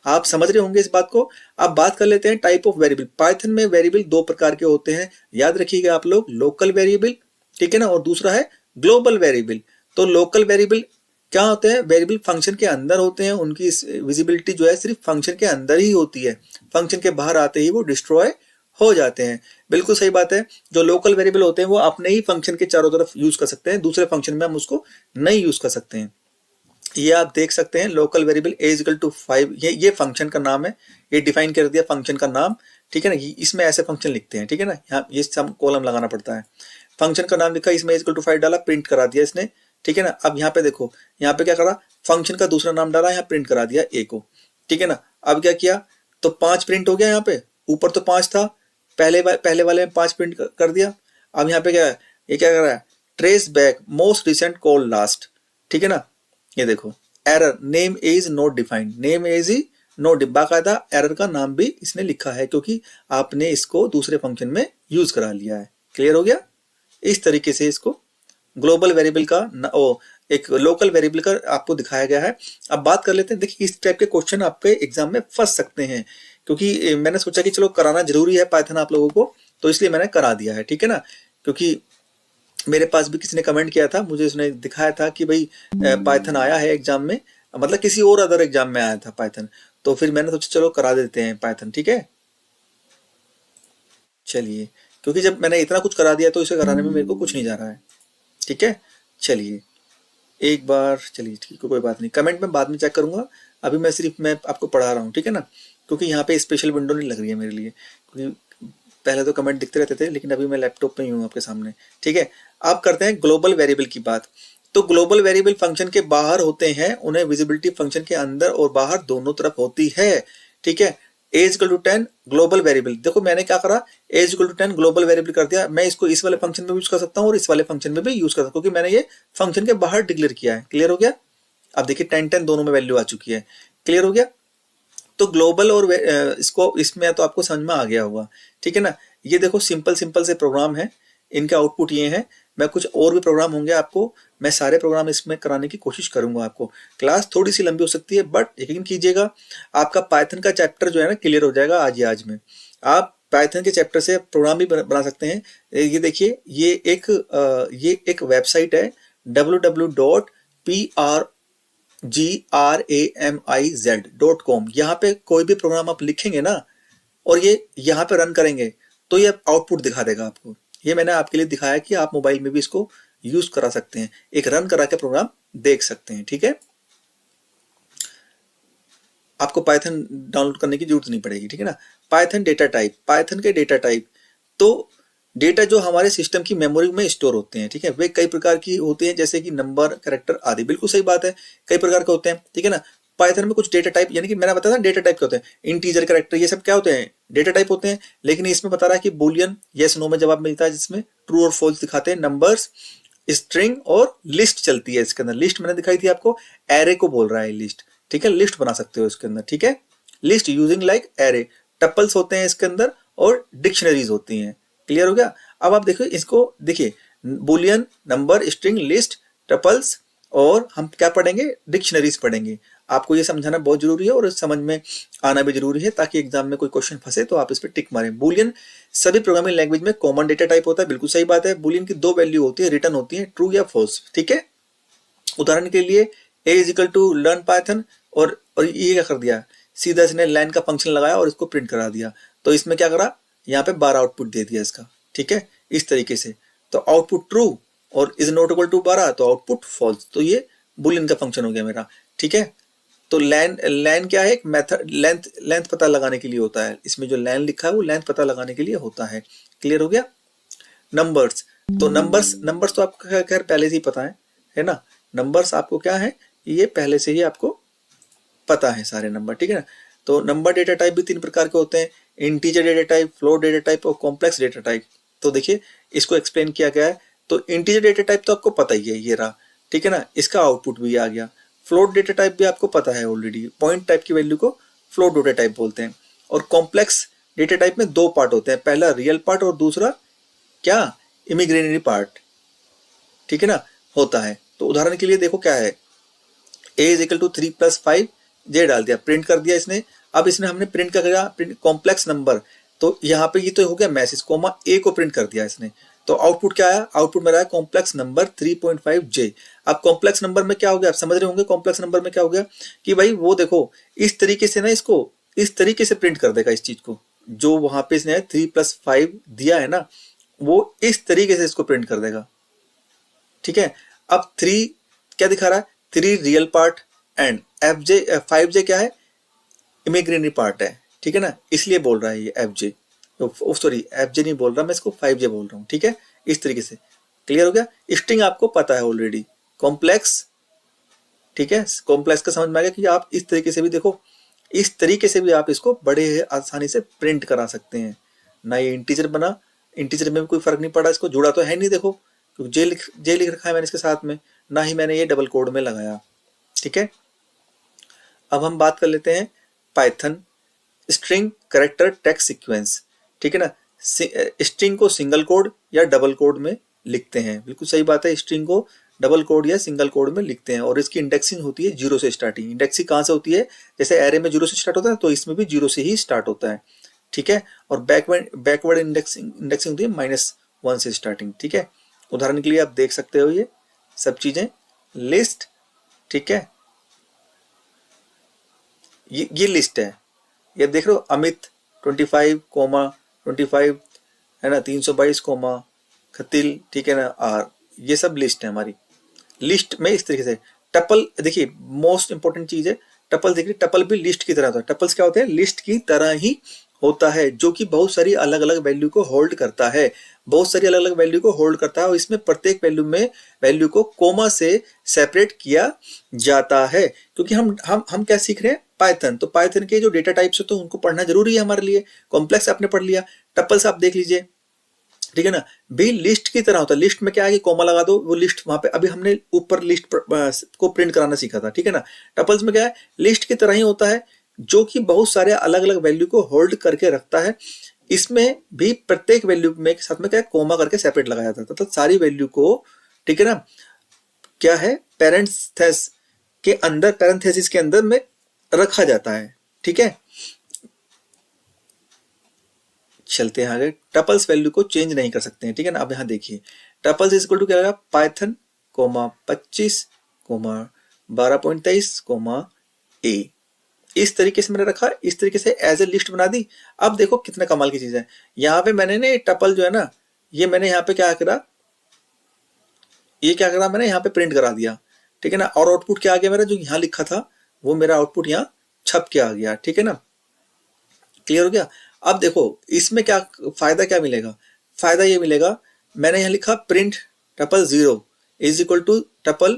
आप समझ रहे होंगे इस बात को। अब बात कर लेते हैं टाइप ऑफ वेरिएबल। पाइथन में वेरिएबल 2 प्रकार के होते हैं, याद रखिएगा आप लोग, लोकल वेरिएबल, ठीक है ना, और दूसरा है ग्लोबल वेरिएबल। तो लोकल वेरिएबल क्या होते हैं, वेरिएबल फंक्शन के अंदर होते हैं, उनकी विजिबिलिटी जो है सिर्फ फंक्शन के अंदर ही होती है, फंक्शन के बाहर आते ही वो डिस्ट्रॉय हो जाते हैं। बिल्कुल सही बात है, जो लोकल वेरिएबल होते हैं वो अपने ही फंक्शन के चारों तरफ यूज कर सकते हैं, दूसरे फंक्शन में हम उसको नहीं यूज कर सकते हैं। ये आप देख सकते हैं, local variable a equal to 5, ये फंक्शन का नाम है, ये डिफाइन कर दिया फंक्शन का नाम, ठीक है ना। इसमें ऐसे फंक्शन लिखते हैं, ठीक है ना, यहाँ ये सब कॉलम लगाना पड़ता है। फंक्शन का नाम लिखा, इसमें a इक्वल टू 5 डाला, प्रिंट करा दिया इसने, ठीक है ना। अब यहाँ पे देखो, यहाँ पे क्या करा, फंक्शन का दूसरा नाम डाला, यहाँ प्रिंट करा दिया a को, ठीक है ना। अब क्या किया, तो 5 प्रिंट हो गया, यहाँ पे ऊपर तो 5 था, पहले वाले में 5 प्रिंट कर दिया। अब यहाँ पे क्या है, ये क्या कर रहा है, trace back most recent call last, ठीक है ना। ये देखो, error name is not defined, name is not, बाकायदा एरर का नाम भी इसने लिखा है क्योंकि आपने इसको दूसरे फंक्शन में यूज करा लिया है। क्लियर हो गया, इस तरीके से इसको ग्लोबल वेरिएबल का एक लोकल वेरिएबल का आपको दिखाया गया है। अब बात कर लेते हैं, देखिए इस टाइप के क्वेश्चन आपके एग्जाम में फंस सकते हैं, क्योंकि मैंने सोचा कि चलो कराना जरूरी है पाइथन आप लोगों को, तो इसलिए मैंने करा दिया है, ठीक है ना। क्योंकि मेरे पास भी किसी ने कमेंट किया था, मुझे उसने दिखाया था कि भाई पाइथन आया है एग्जाम में, मतलब किसी और अदर एग्जाम में आया था पाइथन, तो फिर मैंने सोचा चलो करा देते हैं पाइथन, ठीक है। चलिए, क्योंकि जब मैंने इतना कुछ करा दिया तो इसे कराने में मेरे को कुछ नहीं जा रहा है, ठीक है। चलिए एक बार, चलिए ठीक है, कोई बात नहीं, कमेंट में बाद में चेक करूंगा, अभी मैं आपको पढ़ा रहा हूँ, ठीक है ना। क्योंकि यहाँ पे स्पेशल विंडो नहीं लग रही है मेरे लिए, क्योंकि पहले तो कमेंट दिखते रहते थे, लेकिन अभी मैं लैपटॉप पे ही हूँ आपके सामने, ठीक है। अब करते हैं ग्लोबल वेरिएबल की बात। तो ग्लोबल वेरिएबल फंक्शन के बाहर होते हैं, उन्हें विजिबिलिटी फंक्शन के अंदर और बाहर दोनों तरफ होती है, ठीक है। a equal to 10 global variable, देखो मैंने क्या करा, a equal to 10 global variable कर दिया, मैं इसको इस वाले फंक्शन में यूज कर सकता हूँ और इस वाले फंक्शन में भी यूज कर सकता हूँ, क्योंकि मैंने ये फंक्शन के बाहर डिक्लेयर किया है। क्लियर हो गया, अब देखिए 10 दोनों में वैल्यू आ चुकी है। क्लियर हो गया, तो ग्लोबल और इसको इसमें तो आपको समझ में आ गया होगा, ठीक है ना। ये देखो सिंपल से प्रोग्राम है, इनका आउटपुट ये है। मैं कुछ और भी प्रोग्राम होंगे आपको, मैं सारे प्रोग्राम इसमें कराने की कोशिश करूंगा आपको। क्लास थोड़ी सी लंबी हो सकती है, बट यकीन कीजिएगा आपका पाइथन का चैप्टर जो है ना क्लियर हो जाएगा आज में। आप पाइथन के चैप्टर से प्रोग्राम भी बना सकते हैं। ये देखिए, ये एक वेबसाइट है www.programiz.com। यहाँ पे कोई भी प्रोग्राम आप लिखेंगे ना और ये यहाँ पे रन करेंगे तो ये आउटपुट दिखा देगा आपको। ये मैंने आपके लिए दिखाया कि आप मोबाइल में भी इसको यूज करा सकते हैं, एक रन करा के प्रोग्राम देख सकते हैं, ठीक है। आपको पाइथन डाउनलोड करने की जरूरत नहीं पड़ेगी, ठीक है ना। पाइथन डेटा टाइप, पाइथन के डेटा टाइप, तो डेटा जो हमारे सिस्टम की मेमोरी में स्टोर होते हैं, ठीक है, वे कई प्रकार की होती हैं, जैसे कि नंबर, कैरेक्टर आदि। बिल्कुल सही बात है, कई प्रकार के होते हैं, ठीक है ना। पाइथन में कुछ डेटा टाइप, यानी कि मैंने बताया था डेटा टाइप के होते हैं, इंटीजर, कैरेक्टर, ये सब क्या होते हैं, डेटा टाइप होते हैं। लेकिन इसमें बता रहा है कि बूलियन यस नो में जवाब मिलता है, जिसमें ट्रू और फॉल्स दिखाते हैं, नंबर्स, स्ट्रिंग और लिस्ट चलती है इसके अंदर। लिस्ट मैंने दिखाई थी आपको, एरे को बोल रहा है लिस्ट, ठीक है, लिस्ट बना सकते हो इसके अंदर, ठीक है। List using like array, tuples होते हैं इसके अंदर और डिक्शनरीज होती हैं। क्लियर हो गया। अब आप देखो इसको, देखिए Boolean, number, string, list, tuples और हम क्या पढ़ेंगे, डिक्शनरीज पढ़ेंगे। आपको ये समझाना बहुत जरूरी है और समझ में आना भी जरूरी है, ताकि एग्जाम में कोई क्वेश्चन फंसे तो आप इस पर टिक मारें। बुलियन सभी प्रोग्रामिंग लैंग्वेज में कॉमन डेटा टाइप होता है, बिल्कुल सही बात है। बुलियन की दो वैल्यू होती है, रिटर्न होती है, ट्रू या फॉल्स, ठीक है। उदाहरण के लिए a is equal to learn Python, और ये क्या कर दिया, सीधा इसने लाइन का फंक्शन लगाया और इसको प्रिंट करा दिया। तो इसमें क्या करा, यहाँ पे 12 आउटपुट दे दिया इसका, ठीक है, इस तरीके से। तो आउटपुट ट्रू और इज नॉट इक्वल टू 12, तो आउटपुट फॉल्स। तो ये बुलियन का फंक्शन हो गया मेरा, ठीक है। तो लैन क्या है, एक मेथड, लेंथ पता लगाने के लिए होता है। इसमें जो लैन लिखा है वो लेंथ पता लगाने के लिए होता है। क्लियर हो गया। नंबर्स, तो नंबर्स तो आपको खैर पहले से ही पता है ना। नंबर्स आपको क्या है, ये पहले से ही आपको पता है सारे नंबर, ठीक है ना। तो नंबर डेटा टाइप भी 3 प्रकार के होते हैं, integer data type, float data type और कॉम्प्लेक्स डेटा टाइप। तो देखिए इसको एक्सप्लेन किया गया है। तो इंटीजर डेटा टाइप तो आपको पता ही है, ये रहा, ठीक है ना, इसका आउटपुट भी आ गया। फ्लोट डेटा टाइप भी आपको पता है ऑलरेडी, पॉइंट टाइप की वैल्यू को फ्लोट डेटा टाइप बोलते हैं। और कॉम्प्लेक्स डेटा टाइप में 2 पार्ट होते हैं, पहला रियल पार्ट और दूसरा क्या, इमिग्रेटरी पार्ट, ठीक है ना, होता है। तो उदाहरण के लिए देखो क्या है, a is equal to 3 + 5 j डाल दिया, प्रिंट कर दिया इसने। अब इसने हमने प्रिंट कर दिया कॉम्प्लेक्स नंबर, तो यहाँ पे ये तो हो गया मैसेज, कोमा a को प्रिंट कर दिया इसने। तो आउटपुट क्या आया, आउटपुट मेरा है कॉम्प्लेक्स नंबर 3.5j। अब कॉम्प्लेक्स नंबर में क्या हो गया, आप समझ रहे होंगे कॉम्प्लेक्स नंबर में क्या हो गया कि भाई वो देखो इस तरीके से ना, इसको इस तरीके से प्रिंट कर देगा इस चीज को, जो वहां पे इसने 3 + 5 दिया है ना, वो इस तरीके से इसको प्रिंट कर देगा, ठीक है। अब 3 क्या दिखा रहा है, 3 real part and fj 5j क्या है, इमेजिनरी पार्ट है, ठीक है ना, इसलिए बोल रहा है ये fj, सॉरी fj नहीं बोल रहा मैं, इसको 5j बोल रहा हूँ, ठीक है। इस तरीके से क्लियर हो गया। स्ट्रिंग आपको पता है ऑलरेडी, कॉम्प्लेक्स, ठीक है, कॉम्प्लेक्स का समझ में आ गया कि आप इस तरीके से भी देखो, इस तरीके से भी आप इसको बड़े आसानी से प्रिंट करा सकते हैं ना। ये इंटीजर बना, इंटीजर में भी कोई फर्क नहीं पड़ा, इसको जुड़ा तो है नहीं, देखो क्योंकि जे लिख रखा है मैंने इसके साथ में, ना ही मैंने ये डबल कोड में लगाया, ठीक है। अब हम बात कर लेते हैं Python string character text sequence, ठीक है ना। स्ट्रिंग को सिंगल कोड या डबल कोड में लिखते हैं, बिल्कुल सही बात है, स्ट्रिंग को डबल कोड या सिंगल कोड में लिखते हैं। और इसकी इंडेक्सिंग होती है 0 से स्टार्टिंग। इंडेक्सिंग कहाँ से होती है, जैसे एरे में 0 से स्टार्ट होता है तो इसमें भी 0 से ही स्टार्ट होता है, ठीक है। और बैकवर्ड इंडेक्सिंग होती है -1 से स्टार्टिंग, ठीक है। उदाहरण के लिए आप देख सकते हो ये सब चीजें, लिस्ट, ठीक है, ये लिस्ट है, ये देख रहे हो, अमित 25, है ना, 322, खतिल, ठीक है ना, आर, ये सब लिस्ट है हमारी। लिस्ट में इस तरीके से टपल, देखिए मोस्ट इंपॉर्टेंट चीज है टपल, देखिए टपल भी लिस्ट की तरह होता है। टपल्स क्या होते हैं, लिस्ट की तरह ही होता है, जो कि बहुत सारी अलग अलग वैल्यू को होल्ड करता है, बहुत सारी अलग अलग वैल्यू को होल्ड करता है। और इसमें प्रत्येक वैल्यू को कोमा से सेपरेट किया जाता है, क्योंकि हम क्या सीख रहे हैं, पाइथन। तो पाइथन के जो डेटा टाइप्स है तो उनको पढ़ना जरूरी है हमारे लिए। कॉम्प्लेक्स आपने पढ़ लिया, टपल्स आप देख लीजिए, ठीक है ना, भी लिस्ट की तरह होता है। लिस्ट में क्या है कि कोमा लगा दो, वो लिस्ट वहां पे, अभी हमने ऊपर लिस्ट को प्रिंट कराना सीखा था, ठीक है ना। टपल्स में क्या है, लिस्ट की तरह ही होता है, जो कि बहुत सारे अलग अलग वैल्यू को होल्ड करके रखता है। इसमें भी प्रत्येक वैल्यू में साथ में क्या है, कोमा करके सेपरेट लगाया जाता है, तो सारी वैल्यू को, ठीक है ना, क्या है, पैरेंथेसिस के अंदर में रखा जाता है, ठीक है। चलते हैं आगे, टपल्स वैल्यू को चेंज नहीं कर सकते हैं, ठीक है ना। अब यहाँ देखिए टपल्स इज इक्वल टू क्या होगा, पाइथन 25 12.23 a, इस तरीके से मैंने रखा, इस तरीके से एज ए लिस्ट बना दी। अब देखो कितना कमाल की चीज है, यहाँ पे मैंने ना टपल जो है ना, ये मैंने यहाँ पे क्या करा, मैंने यहाँ पे प्रिंट करा दिया, ठीक है ना। और आउटपुट क्या आ गया मेरा, जो यहाँ लिखा था वो मेरा आउटपुट यहाँ छप के आ गया, ठीक है ना। क्लियर हो गया। अब देखो इसमें क्या फायदा, क्या मिलेगा, फायदा ये मिलेगा, मैंने यहाँ लिखा print tuple 0 is equal to tuple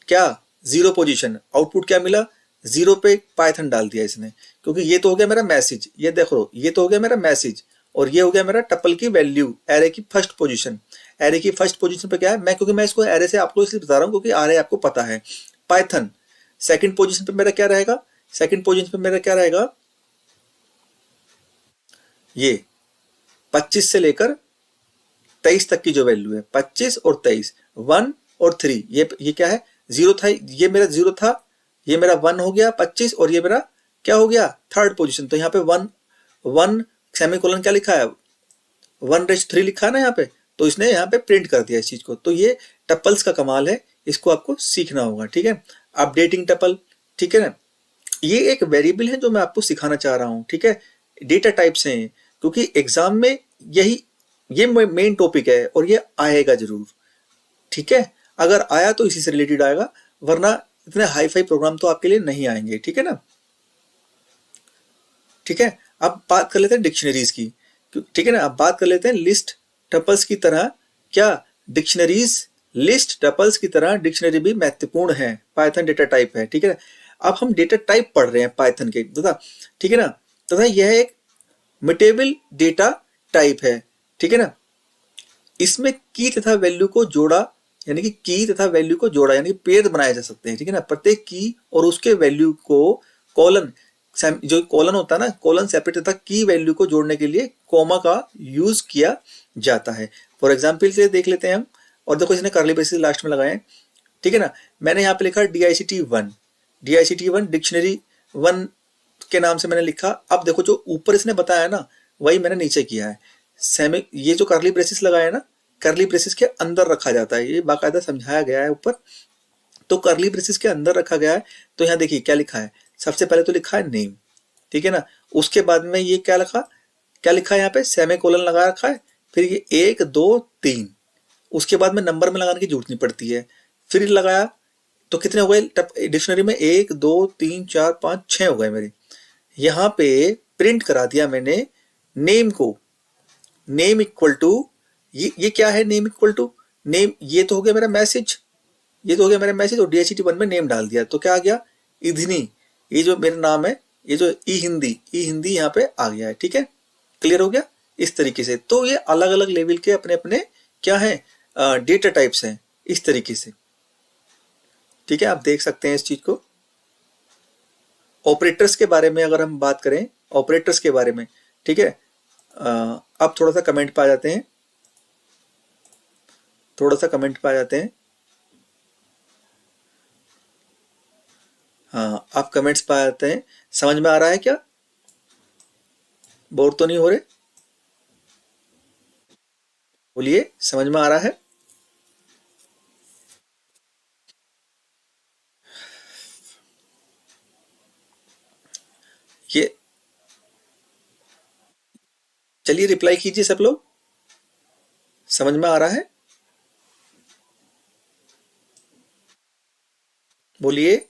क्या 0 पोजीशन, आउटपुट क्या मिला 0 पे पाइथन डाल दिया इसने, क्योंकि ये तो हो गया मेरा मैसेज, ये देखो ये तो हो गया मेरा मैसेज, और ये हो गया मेरा टपल की वैल्यू, एरे की फर्स्ट पोजीशन। एरे की फर्स्ट पोजीशन पे क्या है, क्योंकि मैं इसको एरे से आपको इसलिए बता रहा हूँ क्योंकि एरे आपको पता है। पाइथन सेकंड पोजीशन पे मेरा क्या रहेगा, सेकंड पोजीशन पे मेरा क्या रहेगा, ये 25 से लेकर 23 तक की जो वैल्यू है, 25 और 23, 1 और 3, ये क्या है, 0 था, ये मेरा 0 था, ये मेरा 1 हो गया 25 और ये मेरा क्या हो गया थर्ड पोजीशन। तो यहाँ पे 1 सेमीकोलन क्या लिखा है 1/3 लिखा है ना यहाँ पे, तो इसने यहाँ पे प्रिंट कर दिया इस चीज को। तो ये टपल्स का कमाल है, इसको आपको सीखना होगा, ठीक है। अपडेटिंग टपल, ठीक है ना, ये एक वेरिएबल है जो मैं आपको सिखाना चाह रहा हूँ, ठीक है। डेटा टाइप्स हैं क्योंकि एग्जाम में ये मेन टॉपिक है और ये आएगा जरूर, ठीक है। अगर आया तो इसी से रिलेटेड आएगा, वरना इतने हाई फाई प्रोग्राम तो आपके लिए नहीं आएंगे, ठीक है ना। ठीक है, अब बात कर लेते हैं डिक्शनरीज की, ठीक है ना। अब बात कर लेते हैं लिस्ट टपल्स की तरह, क्या डिक्शनरीज लिस्ट टपल्स की तरह डिक्शनरी भी महत्वपूर्ण है, पाइथन डेटा टाइप है, ठीक है। अब हम डेटा टाइप पढ़ रहे हैं पाइथन के तथा, ठीक है ना, तथा यह एक म्यूटेबल डेटा टाइप है, ठीक है ना। इसमें की तथा वैल्यू को जोड़ा, यानी कि की तथा वैल्यू को जोड़ा यानी कि पेयर बनाए जा सकते हैं, ठीक है ना। प्रत्येक की और उसके वैल्यू को कॉलन, जो कॉलन होता है ना, कॉलन सेपरेट तथा की वैल्यू को जोड़ने के लिए कॉमा का यूज किया जाता है। फॉर एग्जाम्पल से देख लेते हैं हम, और देखो इसने करली ब्रेसेस लास्ट में लगाए, ठीक है ना। मैंने यहाँ पे लिखा DICT1 डिक्शनरी 1 के नाम से मैंने लिखा। अब देखो जो ऊपर इसने बताया ना वही मैंने नीचे किया है। सेमी, ये जो करली ब्रेसेस लगाया है ना, करली ब्रेसेस के अंदर रखा जाता है, ये बाकायदा समझाया गया है ऊपर। तो करली ब्रेसेस के अंदर रखा गया है। तो यहाँ देखिए क्या लिखा है, सबसे पहले तो लिखा है नेम, ठीक है ना। उसके बाद में ये क्या लिखा है यहाँ पे सेमीकोलन लगा रखा है, फिर ये 1 2 3, उसके बाद में नंबर में लगाने की जरूरत नहीं पड़ती है। फिर लगाया तो कितने हो गए डिक्शनरी में 1 2 3 4 5 6 हो गए मेरे। यहाँ पे प्रिंट करा दिया मैंने नेम को, नेम इक्वल टू ये क्या है, नेम इक्वल टू नेम, ये तो हो गया मेरा मैसेज, और DICT1 में नेम डाल दिया तो क्या आ गया इधनी, ये जो मेरा नाम है, ये जो ई हिंदी यहाँ पे आ गया है, ठीक है। क्लियर हो गया इस तरीके से। तो ये अलग अलग लेवल के अपने अपने क्या है डेटा टाइप्स हैं इस तरीके से, ठीक है। आप देख सकते हैं इस चीज को। ऑपरेटर्स के बारे में अगर हम बात करें, ऑपरेटर्स के बारे में, ठीक है। अब थोड़ा सा कमेंट पे आ जाते हैं, हाँ आप कमेंट्स पे आ जाते हैं। समझ में आ रहा है क्या, बोर तो नहीं हो रहे, बोलिए समझ में आ रहा है। ये चलिए रिप्लाई कीजिए सब लोग, समझ में आ रहा है, बोलिए।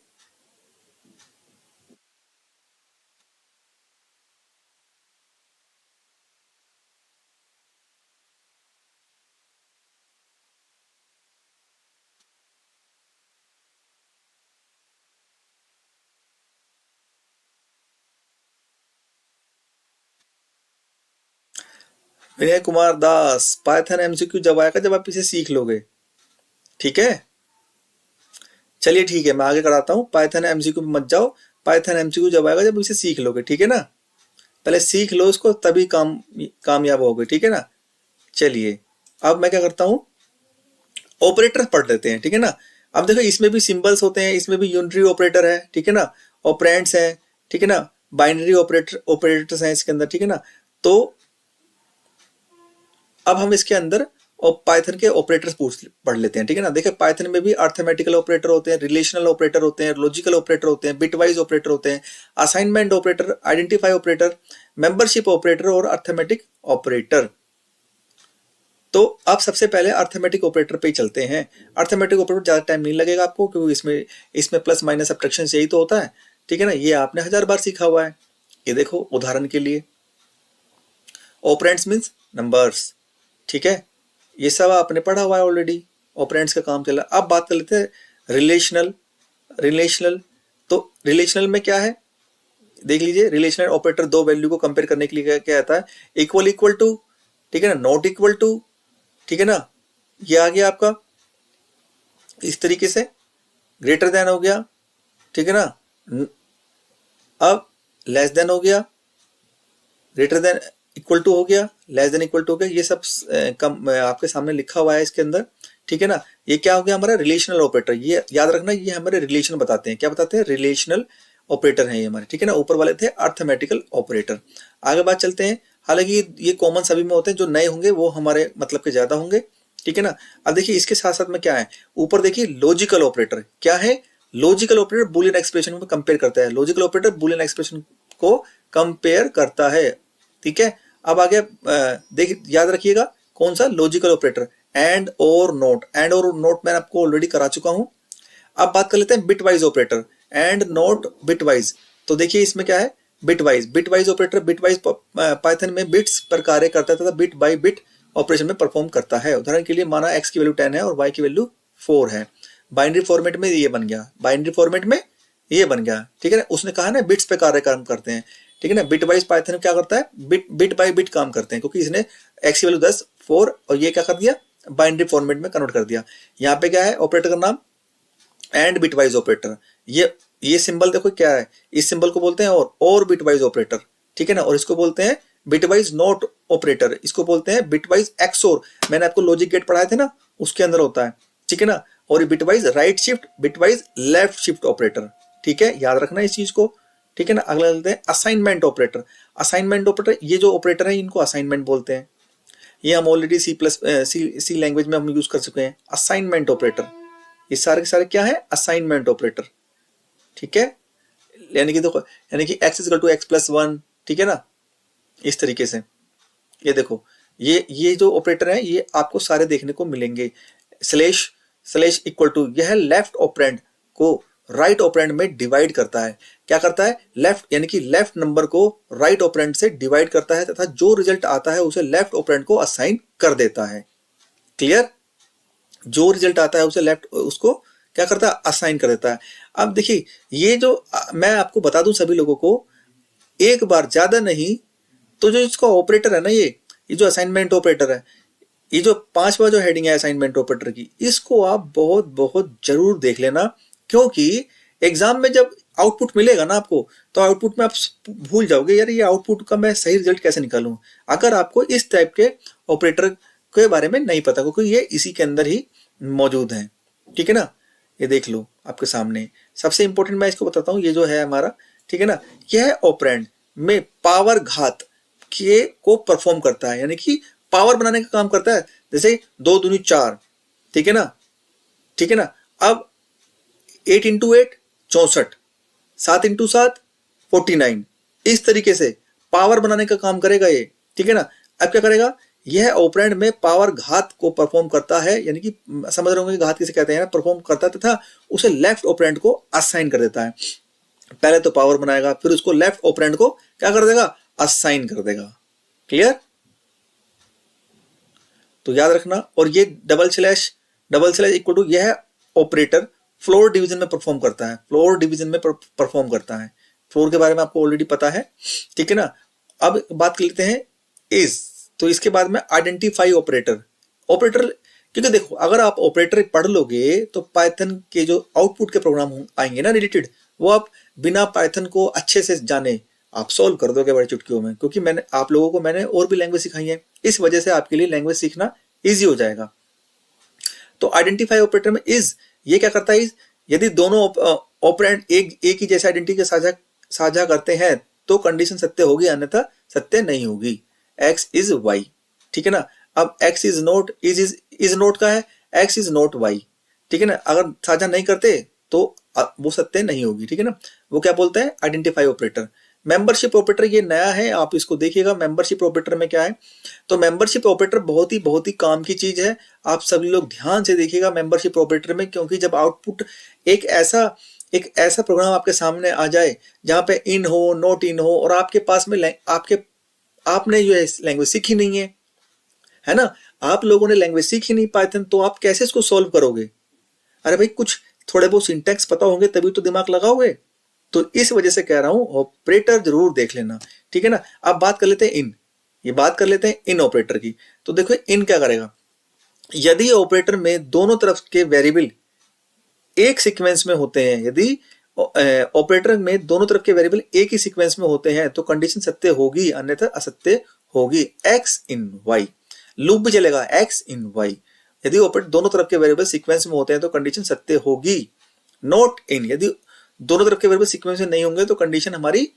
विनय कुमार दास, पाइथन MCQ जब आएगा जब आप इसे सीख लोगे, ठीक है। चलिए ठीक है, मैं आगे कराता हूँ। पाइथन MCQ में मत जाओ, पाइथन MCQ जब आएगा जब इसे सीख लोगे, ठीक है ना। पहले सीख लो इसको तभी कामयाब होगे, ठीक है ना। चलिए अब मैं क्या करता हूँ, ऑपरेटर पढ़ लेते हैं, ठीक है ना। अब देखो इसमें भी सिंबल्स होते हैं, इसमें भी यूनिटरी ऑपरेटर है, ठीक है ना, ऑपरेंड्स है, ठीक है ना, बाइनरी ऑपरेटर्स हैं इसके अंदर, ठीक है ना। तो अब हम इसके अंदर और पाइथन के ऑपरेटर्स पढ़ लेते हैं, ठीक है ना। देखिए पाइथन में भी अर्थमेटिकल ऑपरेटर होते हैं, रिलेशनल ऑपरेटर होते हैं, लॉजिकल ऑपरेटर होते हैं, बिटवाइज ऑपरेटर होते हैं, assignment operator, identify operator, membership operator और अर्थमेटिक ऑपरेटर। तो अब सबसे पहले अर्थमेटिक ऑपरेटर पे ही चलते हैं। अर्थमेटिक ऑपरेटर ज्यादा टाइम नहीं लगेगा आपको, क्योंकि इसमें प्लस माइनस सब्ट्रैक्शन यही तो होता है, ठीक है ना। ये आपने 1000 बार सीखा हुआ है। ये देखो उदाहरण के लिए ऑपरेंड्स मीन्स नंबर्स, ठीक है, ये सब आपने पढ़ा हुआ है ऑलरेडी, ऑपरेंड्स का काम चला। अब बात कर लेते हैं रिलेशनल। तो रिलेशनल में क्या है देख लीजिए, रिलेशनल ऑपरेटर दो वैल्यू को कंपेयर करने के लिए क्या आता है, इक्वल टू, ठीक है ना, नॉट इक्वल टू, ठीक है ना, ये आ गया आपका इस तरीके से, ग्रेटर देन हो गया, ठीक है ना। अब लेस देन हो गया, ग्रेटर देन इक्वल टू हो गया, लेस देन इक्वल टू हो गया, ये सब कम आपके सामने लिखा हुआ है इसके अंदर, ठीक है ना। ये क्या हो गया हमारा रिलेशनल ऑपरेटर, ये याद रखना, ये हमारे रिलेशन बताते हैं, क्या बताते हैं, रिलेशनल ऑपरेटर हैं ये हमारे, ठीक है ना। ऊपर वाले थे अर्थमेटिकल ऑपरेटर। आगे बात चलते हैं, हालांकि ये कॉमन सभी में होते हैं, जो नए होंगे वो हमारे मतलब के ज्यादा होंगे, ठीक है ना। अब देखिए इसके साथ साथ में क्या है, ऊपर देखिए लॉजिकल ऑपरेटर क्या है, लॉजिकल ऑपरेटर बूलियन एक्सप्रेशन में कंपेयर करता है, लॉजिकल ऑपरेटर बूलियन एक्सप्रेशन को कंपेयर करता है, ठीक है। अब आगे देखिए याद रखिएगा कौन सा, लॉजिकल ऑपरेटर, एंड और नोट, एंड और नोट मैंने आपको ऑलरेडी करा चुका हूं। अब बात कर लेते हैं bitwise operator, and note bitwise. तो देखिए इसमें क्या है, bitwise, bitwise operator, bitwise Python में बिट्स पर कार्य करता है तथा बिट बाय बिट ऑपरेशन में परफॉर्म करता है। उदाहरण के लिए माना x की वैल्यू 10 है और y की वैल्यू 4 है, बाइनरी फॉर्मेट में ये बन गया, बाइनरी फॉर्मेट में ये बन गया, ठीक है ना। उसने कहा ना बिट्स पे कार्य काम करते हैं, ठीक है ना। बिट वाइज पाइथन क्या करता है, बिट बाय बिट काम करते हैं, क्योंकि इसने x की वैल्यू 10 4 और ये क्या कर दिया, बाइनरी फॉर्मेट में कन्वर्ट कर दिया। यहाँ पे क्या है ऑपरेटर का नाम, एंड बिटवाइज ऑपरेटर। ये सिंबल देखो क्या है, इस सिंबल को बोलते हैं और बिटवाइज ऑपरेटर, ठीक है ना। और इसको बोलते हैं बिटवाइज नॉट ऑपरेटर, इसको बोलते हैं बिटवाइज एक्सओर। मैंने आपको लॉजिक गेट पढ़ाए थे ना, उसके अंदर होता है, ठीक है ना। और ये bitwise right shift, bitwise left shift operator, ठीक है, याद रखना इस चीज को, ठीक है ना। अगला लेते हैं असाइनमेंट ऑपरेटर। असाइनमेंट ऑपरेटर, ये जो ऑपरेटर है इनको असाइनमेंट बोलते हैं, ये हम ऑलरेडी सी लैंग्वेज में हम यूज कर चुके हैं। असाइनमेंट ऑपरेटर, ये सारे के सारे क्या है, असाइनमेंट ऑपरेटर, ठीक है। यानी कि देखो, यानी कि x equal to x plus 1, ठीक है ना, इस तरीके से। ये देखो ये जो ऑपरेटर है ये आपको सारे देखने को मिलेंगे। स्लेश इक्वल टू, यह लेफ्ट ऑपरेंड को राइट ऑपरेंड में डिवाइड करता है। क्या करता है, लेफ्ट यानी कि लेफ्ट नंबर को राइट ऑपरेंड से डिवाइड करता है तथा जो रिजल्ट आता है उसे लेफ्ट ऑपरेंड को असाइन कर देता है। क्लियर, जो रिजल्ट आता है उसे लेफ्ट उसको क्या करता है, असाइन कर देता है। अब देखिए ये जो मैं आपको बता दूं सभी लोगों को, एक बार, ज्यादा नहीं, तो जो इसका ऑपरेटर है ना, ये जो असाइनमेंट ऑपरेटर है, ये जो 5वां जो हेडिंग है असाइनमेंट ऑपरेटर की, इसको आप बहुत बहुत जरूर देख लेना, क्योंकि एग्जाम में जब आउटपुट मिलेगा ना आपको, तो आउटपुट में आप भूल जाओगे यार ये आउटपुट का मैं सही रिजल्ट कैसे निकालूं, अगर आपको इस टाइप के ऑपरेटर के बारे में नहीं पता, क्योंकि ये इसी के अंदर ही मौजूद है, ठीक है ना। ये देख लो आपके सामने, सबसे इंपॉर्टेंट मैं इसको बताता हूँ, ये जो है हमारा, ठीक है ना, यह ऑपरेंड में पावर घात के को परफॉर्म करता है, यानी कि पावर बनाने का काम करता है। जैसे 2 दूनी 4, ठीक है ना, ठीक है ना। अब 8 इंटू 8 64, 7 इंटू 7 49, इस तरीके से पावर बनाने का काम करेगा ये, ठीक है ना। अब क्या करेगा, यह ऑपरेंड में पावर घात को परफॉर्म करता है, यानी कि समझ रहे होंगे घात किसे कहते हैं, परफॉर्म करता है तथा उसे लेफ्ट ऑपरेंड को असाइन कर देता है। पहले तो पावर बनाएगा, फिर उसको लेफ्ट ऑपरेंड को क्या कर देगा, असाइन कर देगा। क्लियर, तो याद रखना। और ये डबल स्लैश इक्वल टू, यह ऑपरेटर फ्लोर डिवीजन में परफॉर्म करता है, फ्लोर डिवीजन में परफॉर्म करता है। फ्लोर के बारे में आपको ऑलरेडी पता है, ठीक है ना। अब बात कर लेते हैं इज, तो इसके बाद में आइडेंटिफाई ऑपरेटर। क्योंकि देखो अगर आप ऑपरेटर पढ़ लोगे तो पाइथन के जो आउटपुट के प्रोग्राम आएंगे ना रिलेटेड, वो आप बिना पाइथन को अच्छे से जाने आप सॉल्व कर दोगे बड़े चुटकियों में, क्योंकि मैंने आप लोगों को मैंने और भी लैंग्वेज सिखाई है, इस वजह से आपके लिए लैंग्वेज सीखना ईजी हो जाएगा। तो आइडेंटिफाई ऑपरेटर में इज, ये क्या करता है, यदि दोनों ऑपरेंड एक ही जैसे आइडेंटिटी साझा करते हैं तो कंडीशन सत्य होगी, अन्यथा सत्य नहीं होगी। x इज y, ठीक है ना। अब x is not, is not का है, x इज नॉट y, ठीक है ना। अगर साझा नहीं करते तो वो सत्य नहीं होगी, ठीक है ना। वो क्या बोलता है, आइडेंटिफाई ऑपरेटर। मेंबरशिप ऑपरेटर ये नया है, आप इसको देखिएगा। मेंबरशिप ऑपरेटर में क्या है, तो मेंबरशिप ऑपरेटर बहुत ही काम की चीज है, आप सभी लोग ध्यान से देखिएगा मेंबरशिप ऑपरेटर में, क्योंकि जब आउटपुट एक ऐसा प्रोग्राम आपके सामने आ जाए जहां पे इन हो, नॉट इन हो, और आपके पास में आपने जो है लैंग्वेज सीखी नहीं है ना, आप लोगों ने लैंग्वेज सीखी नहीं पाइथन, तो आप कैसे इसको सॉल्व करोगे। अरे भाई कुछ थोड़े बहुत सिंटैक्स पता होंगे तभी तो दिमाग लगाओगे। तो इस वजह से कह रहा हूं ऑपरेटर जरूर देख लेना, ठीक है ना। अब बात कर लेते हैं इन, ये बात कर लेते हैं इन ऑपरेटर की। तो देखो इन क्या करेगा, यदि ऑपरेटर में दोनों तरफ के वेरिएबल एक सीक्वेंस में होते हैं, यदि ऑपरेटर में दोनों तरफ के वेरिएबल एक ही सीक्वेंस में होते हैं तो कंडीशन सत्य होगी, अन्यथा असत्य होगी। x इन y, लूप भी चलेगा x इन y, यदि ऑपरेटर दोनों तरफ के वेरिएबल सीक्वेंस में होते हैं तो कंडीशन सत्य होगी। नॉट इन, यदि दोनों तरफ के वेरिएबल सीक्वेंस में नहीं होंगे तो कंडीशन हमारी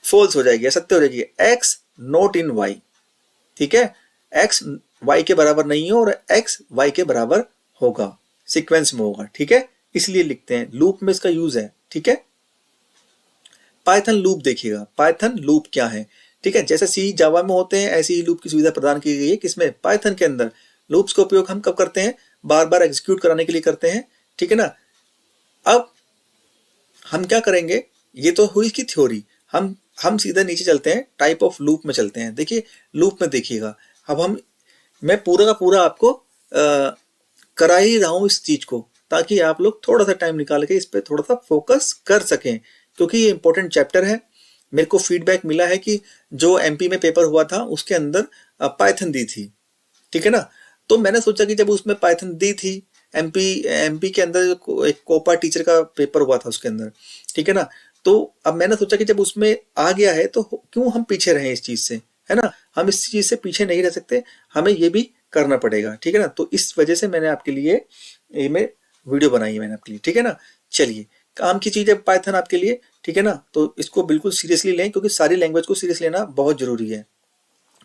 फॉल्स हो जाएगी, सत्य हो जाएगी। एक्स नॉट इन वाई, ठीक है, एक्स वाई के बराबर नहीं है और एक्स वाई के बराबर होगा, सीक्वेंस में होगा, ठीक है, इसलिए लिखते हैं। लूप में इसका यूज है, ठीक है। पाइथन लूप देखिएगा, पाइथन लूप क्या है, ठीक है, जैसे सी जावा में होते हैं ऐसी ही लूप की सुविधा प्रदान की गई है किसमें, पाइथन के अंदर। लूप्स का उपयोग हम कब करते हैं, बार बार एग्जीक्यूट कराने के लिए करते हैं, ठीक है ना। अब हम क्या करेंगे, ये तो हुई इसकी थ्योरी, हम सीधा नीचे चलते हैं, टाइप ऑफ लूप में चलते हैं। देखिए लूप में देखिएगा, अब मैं पूरा का पूरा आपको करा ही रहा हूं इस चीज को, ताकि आप लोग थोड़ा सा टाइम निकाल के इस पे थोड़ा सा फोकस कर सकें, क्योंकि ये इंपॉर्टेंट चैप्टर है। मेरे को फीडबैक मिला है कि जो एमपी में पेपर हुआ था उसके अंदर पाइथन दी थी, ठीक है ना। तो मैंने सोचा कि जब उसमें पाइथन दी थी, एमपी के अंदर एक कोपा टीचर का पेपर हुआ था उसके अंदर, ठीक है ना। तो अब मैंने सोचा कि जब उसमें आ गया है तो क्यों हम पीछे रहें इस चीज से, है ना। हम इस चीज से पीछे नहीं रह सकते, हमें ये भी करना पड़ेगा, ठीक है ना। तो इस वजह से मैंने आपके लिए ये में वीडियो बनाई है मैंने आपके लिए, ठीक है ना। चलिए, काम की चीज है पाइथन आपके लिए, ठीक है ना। तो इसको बिल्कुल सीरियसली लें, क्योंकि सारी लैंग्वेज को सीरियस लेना बहुत जरूरी है,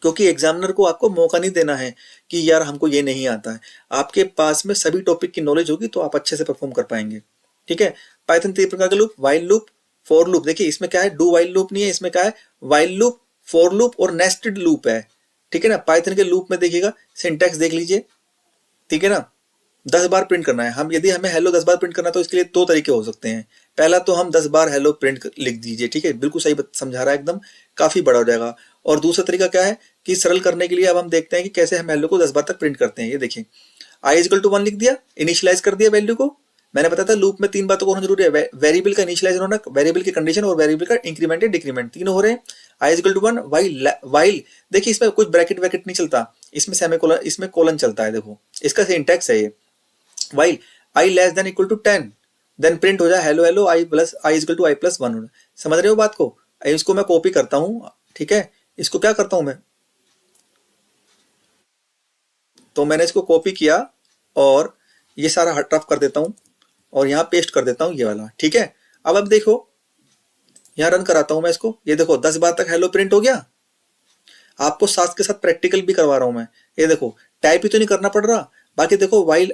क्योंकि एग्जामिनर को आपको मौका नहीं देना है कि यार हमको ये नहीं आता है। आपके पास में सभी टॉपिक की नॉलेज होगी तो आप अच्छे से परफॉर्म कर पाएंगे, ठीक है। पाइथन 3 प्रकार के loop, while loop, for loop. देखिए इसमें क्या है, डू वाइल लूप नहीं है, इसमें क्या है, वाइल लूप, फॉर लूप और नेस्टेड लूप है, ठीक है ना। पाइथन के लूप में देखिएगा, सिंटैक्स देख लीजिए, ठीक है ना। 10 बार प्रिंट करना है, हम यदि हमें हेलो 10 बार प्रिंट करना है तो इसके लिए 2 तरीके हो सकते हैं। पहला तो हम 10 बार हेलो प्रिंट लिख दीजिए, ठीक है, बिल्कुल सही समझा रहा है एकदम, काफी बड़ा हो जाएगा। और दूसरा तरीका क्या है कि सरल करने के लिए अब हम देखते हैं कि कैसे हम हेलो को 10 बार तक प्रिंट करते हैं। ये देखिए, i इक्वल टू 1 लिख दिया, इनिशियलाइज कर दिया वैल्यू को। मैंने बताया था लूप में 3 बातों को होना जरूरी है, वेरिएबल का इनिशियलाइज होना, वेरिएबल की कंडीशन और वेरिएबल का इंक्रीमेंट या डिक्रीमेंट, तीनों हो रहे हैं। i इक्वल टू 1, वाइल देखिए इसमें कुछ ब्रैकेट वैकेट नहीं चलता, इसमें सेमीकोलन, इसमें कोलन चलता है। देखो इसका सिंटैक्स है ये, while i less than equal to 10, then print हो जाए hello hello i plus i equal to i plus 1। समझ रहे हो बात को। इसको मैं कॉपी करता हूं, ठीक है, इसको क्या करता हूं मैं, तो मैंने इसको कॉपी किया और ये सारा रफ कर देता हूं और यहाँ पेस्ट कर देता हूं ये वाला, ठीक है। अब देखो यहाँ रन कराता हूं मैं इसको, ये देखो 10 बार तक हेलो प्रिंट हो गया। आपको साथ के साथ प्रैक्टिकल भी करवा रहा हूं मैं, ये देखो टाइप ही तो नहीं करना पड़ रहा। बाकी देखो while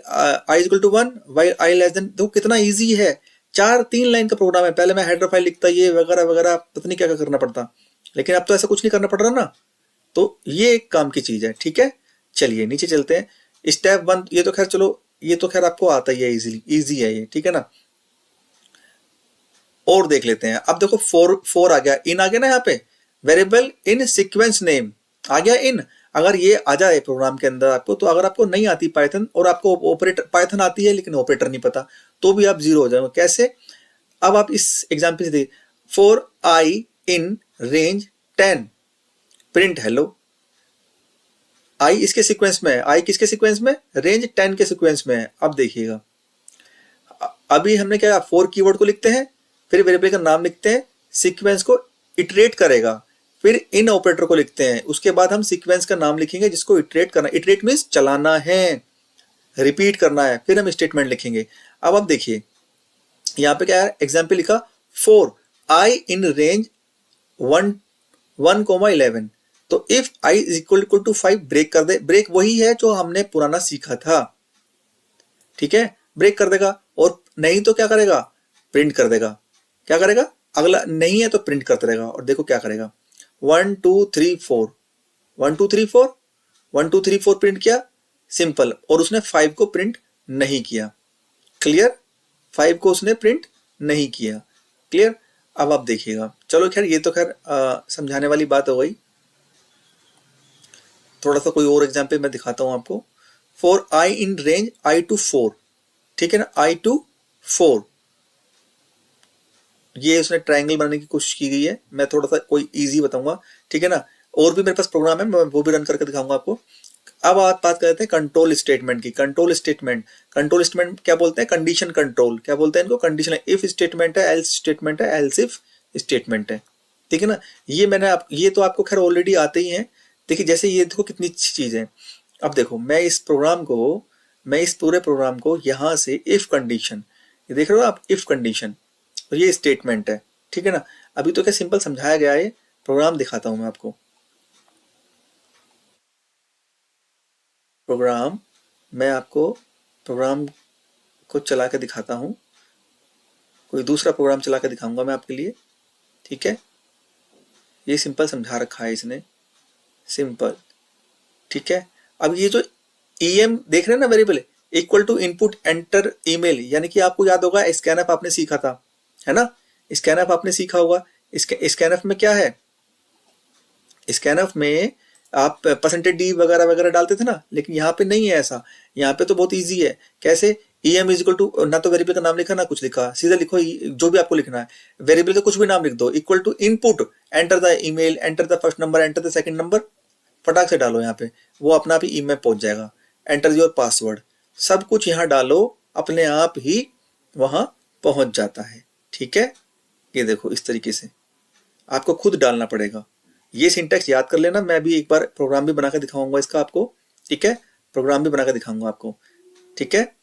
i equal to 1, while i less than, देखो कितना इजी है, 3 लाइन का प्रोग्राम है। पहले मैं हेडर फाइल लिखता, ये वगैरह वगैरह पता नहीं क्या क्या करना पड़ता, लेकिन अब तो ऐसा कुछ नहीं करना पड़ रहा ना। तो ये एक काम की चीज है, ठीक है। चलिए नीचे चलते हैं। स्टेप 1 ये तो खैर चलो, ये तो खैर आपको आता ही है, इजी है ये, ठीक है ना। और देख लेते हैं, अब देखो फोर आ गया, इन आ गया ना, यहाँ पे वेरिएबल इन सीक्वेंस नेम आ गया इन। अगर ये आ जाए प्रोग्राम के अंदर आपको, तो अगर आपको नहीं आती पाइथन और आपको ऑपरेटर पाइथन आती है लेकिन ऑपरेटर नहीं पता, तो भी आप 0 हो जाएंगे। कैसे, अब आप इस एग्जाम्पल से देखिए, for i in range 10 print hello. I इसके सीक्वेंस में है, आई किसके सीक्वेंस में, रेंज 10 के सीक्वेंस में है। अब देखिएगा, अभी हमने क्या, फॉर कीवर्ड को लिखते हैं, फिर वेरिएबल का नाम लिखते हैं, सीक्वेंस को इटरेट करेगा, फिर इन ऑपरेटर को लिखते हैं, उसके बाद हम सीक्वेंस का नाम लिखेंगे जिसको इटरेट करना, इटरेट मींस चलाना है, रिपीट करना है, फिर हम स्टेटमेंट लिखेंगे। अब देखिए यहाँ पे क्या है, एग्जाम्पल लिखा, फॉर आई इन रेंज 1,11, तो if i is equal to 5 break कर दे। ब्रेक वही है जो हमने पुराना सीखा था, ठीक है, ब्रेक कर देगा। और नहीं तो क्या करेगा, प्रिंट कर देगा। क्या करेगा, अगला नहीं है तो प्रिंट करता रहेगा। और देखो क्या करेगा, 1 2 3 4 1 2 3 4 1 2 3 4 प्रिंट किया, सिंपल। और उसने 5 को प्रिंट नहीं किया, क्लियर, 5 को उसने प्रिंट नहीं किया, क्लियर। अब आप देखिएगा, चलो खैर ये तो खैर समझाने वाली बात हो गई। थोड़ा सा कोई और एग्जाम्पल मैं दिखाता हूं आपको। For i in range i to 4, ठीक है ना, i to 4, ये उसने ट्रायंगल बनाने की कोशिश की गई है। मैं थोड़ा सा कोई इजी बताऊंगा, ठीक है ना। और भी मेरे पास प्रोग्राम है, मैं वो भी रन करके दिखाऊंगा आपको। अब आप बात करते हैं कंट्रोल स्टेटमेंट की। कंट्रोल स्टेटमेंट क्या बोलते हैं, कंडीशन कंट्रोल, क्या बोलते हैं इनको, कंडीशन। इफ स्टेटमेंट है, एल्स स्टेटमेंट है, एल्स इफ स्टेटमेंट है, ठीक है ना। ये तो आपको खैर ऑलरेडी आते ही हैं। देखिए जैसे ये देखो कितनी अच्छी चीज है, अब देखो मैं इस पूरे प्रोग्राम को यहां से इफ कंडीशन, ये देख रहे हो आप, इफ कंडीशन, और ये स्टेटमेंट है, ठीक है ना। अभी तो क्या सिंपल समझाया गया है, प्रोग्राम दिखाता हूं मैं आपको। प्रोग्राम, मैं आपको प्रोग्राम को चला के दिखाता हूं, कोई दूसरा प्रोग्राम चला के दिखाऊंगा मैं आपके लिए, ठीक है। ये सिंपल समझा रखा है इसने, सिंपल, ठीक है। अब ये जो EM देख रहे हैं ना, variable equal to input enter email, यानी कि आपको याद होगा स्कैनफ आपने सीखा था, है ना, स्कैनफ आपने सीखा होगा। स्कैनफ में क्या है, स्कैनफ में आप %d वगैरह वगैरह डालते थे ना, लेकिन यहाँ पे नहीं है ऐसा। यहाँ पे तो बहुत इजी है। कैसे, EM इज इक्वल टू, ना तो वेरिएबल का नाम लिखा ना कुछ लिखा, सीधा लिखो जो भी आपको लिखना है, वेरिएबल का कुछ भी नाम लिख दो, equal to input enter the email, enter the first number, enter the second number, फटाक से डालो यहाँ पे, वो अपना आप ही ईमेल पहुंच जाएगा। एंटर योर पासवर्ड, सब कुछ यहाँ डालो, अपने आप ही वहां पहुंच जाता है, ठीक है। ये देखो इस तरीके से आपको खुद डालना पड़ेगा। ये सिंटैक्स याद कर लेना, मैं भी एक बार प्रोग्राम भी बनाकर दिखाऊंगा इसका आपको, ठीक है, प्रोग्राम भी बनाकर दिखाऊंगा आपको, ठीक है।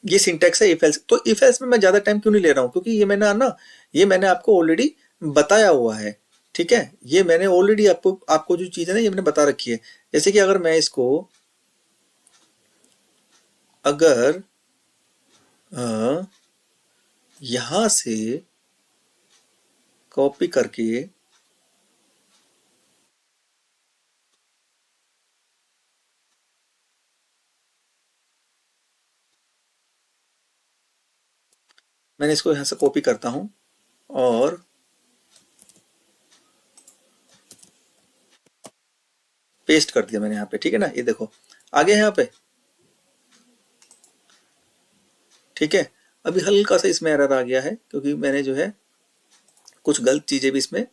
ये सिंटैक्स है इफ एल्स। तो इफ एल्स में मैं ज्यादा टाइम क्यों नहीं ले रहा हूं, क्योंकि ये मैंने आपको ऑलरेडी बताया हुआ है, ठीक है। ये मैंने ऑलरेडी आपको जो चीज है ना, ये मैंने बता रखी है। जैसे कि अगर मैं इसको, अगर यहां से कॉपी करके मैंने इसको यहां से कॉपी करता हूं और पेस्ट कर दिया मैंने यहाँ पे, ठीक है ना। ये देखो आ गया यहाँ पे, ठीक है। अभी हल्का सा इसमें एरर आ गया है, क्योंकि मैंने जो है कुछ गलत चीजें भी इसमें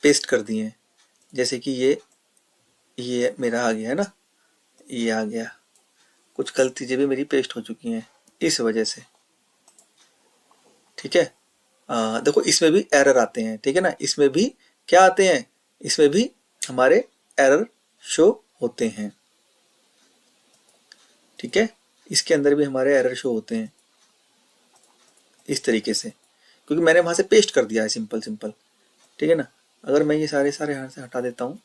पेस्ट कर दी हैं। जैसे कि ये मेरा आ गया है ना, ये आ गया, कुछ गलत चीजें भी मेरी पेस्ट हो चुकी हैं इस वजह से, ठीक है। देखो इसमें भी एरर आते हैं, ठीक है ना, इसमें भी क्या आते हैं, इसमें भी हमारे एरर शो होते हैं, ठीक है। इसके अंदर भी हमारे एरर शो होते हैं इस तरीके से, क्योंकि मैंने वहां से पेस्ट कर दिया है सिंपल, ठीक है ना। अगर मैं ये सारे यहाँ से हटा देता हूँ,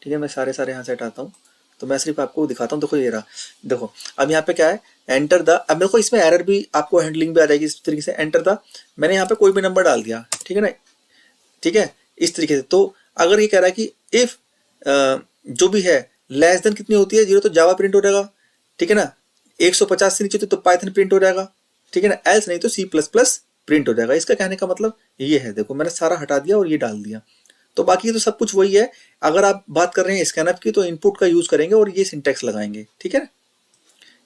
ठीक है, मैं सारे यहाँ से हटाता हूँ, तो मैं सिर्फ आपको दिखाता हूँ। देखो ये रहा, देखो अब यहाँ पे क्या है, एंटर द, अब देखो इसमें एरर भी आपको हैंडलिंग भी आ जाएगी इस तरीके से। एंटर द, मैंने यहाँ पे कोई भी नंबर डाल दिया, ठीक है ना, ठीक है, इस तरीके से। तो अगर ये कह रहा है कि इफ जो भी है लेस देन कितनी होती है, 0, तो जावा प्रिंट हो जाएगा, ठीक है ना। 150 से नीचे तो पाइथन प्रिंट हो जाएगा, ठीक है ना। एल्स नहीं तो C++ प्रिंट हो जाएगा। इसका कहने का मतलब ये है, देखो मैंने सारा हटा दिया और ये डाल दिया, तो बाकी तो सब कुछ वही है। अगर आप बात कर रहे हैं स्कैनफ की, तो इनपुट का यूज करेंगे और ये सिंटैक्स लगाएंगे, ठीक है ना।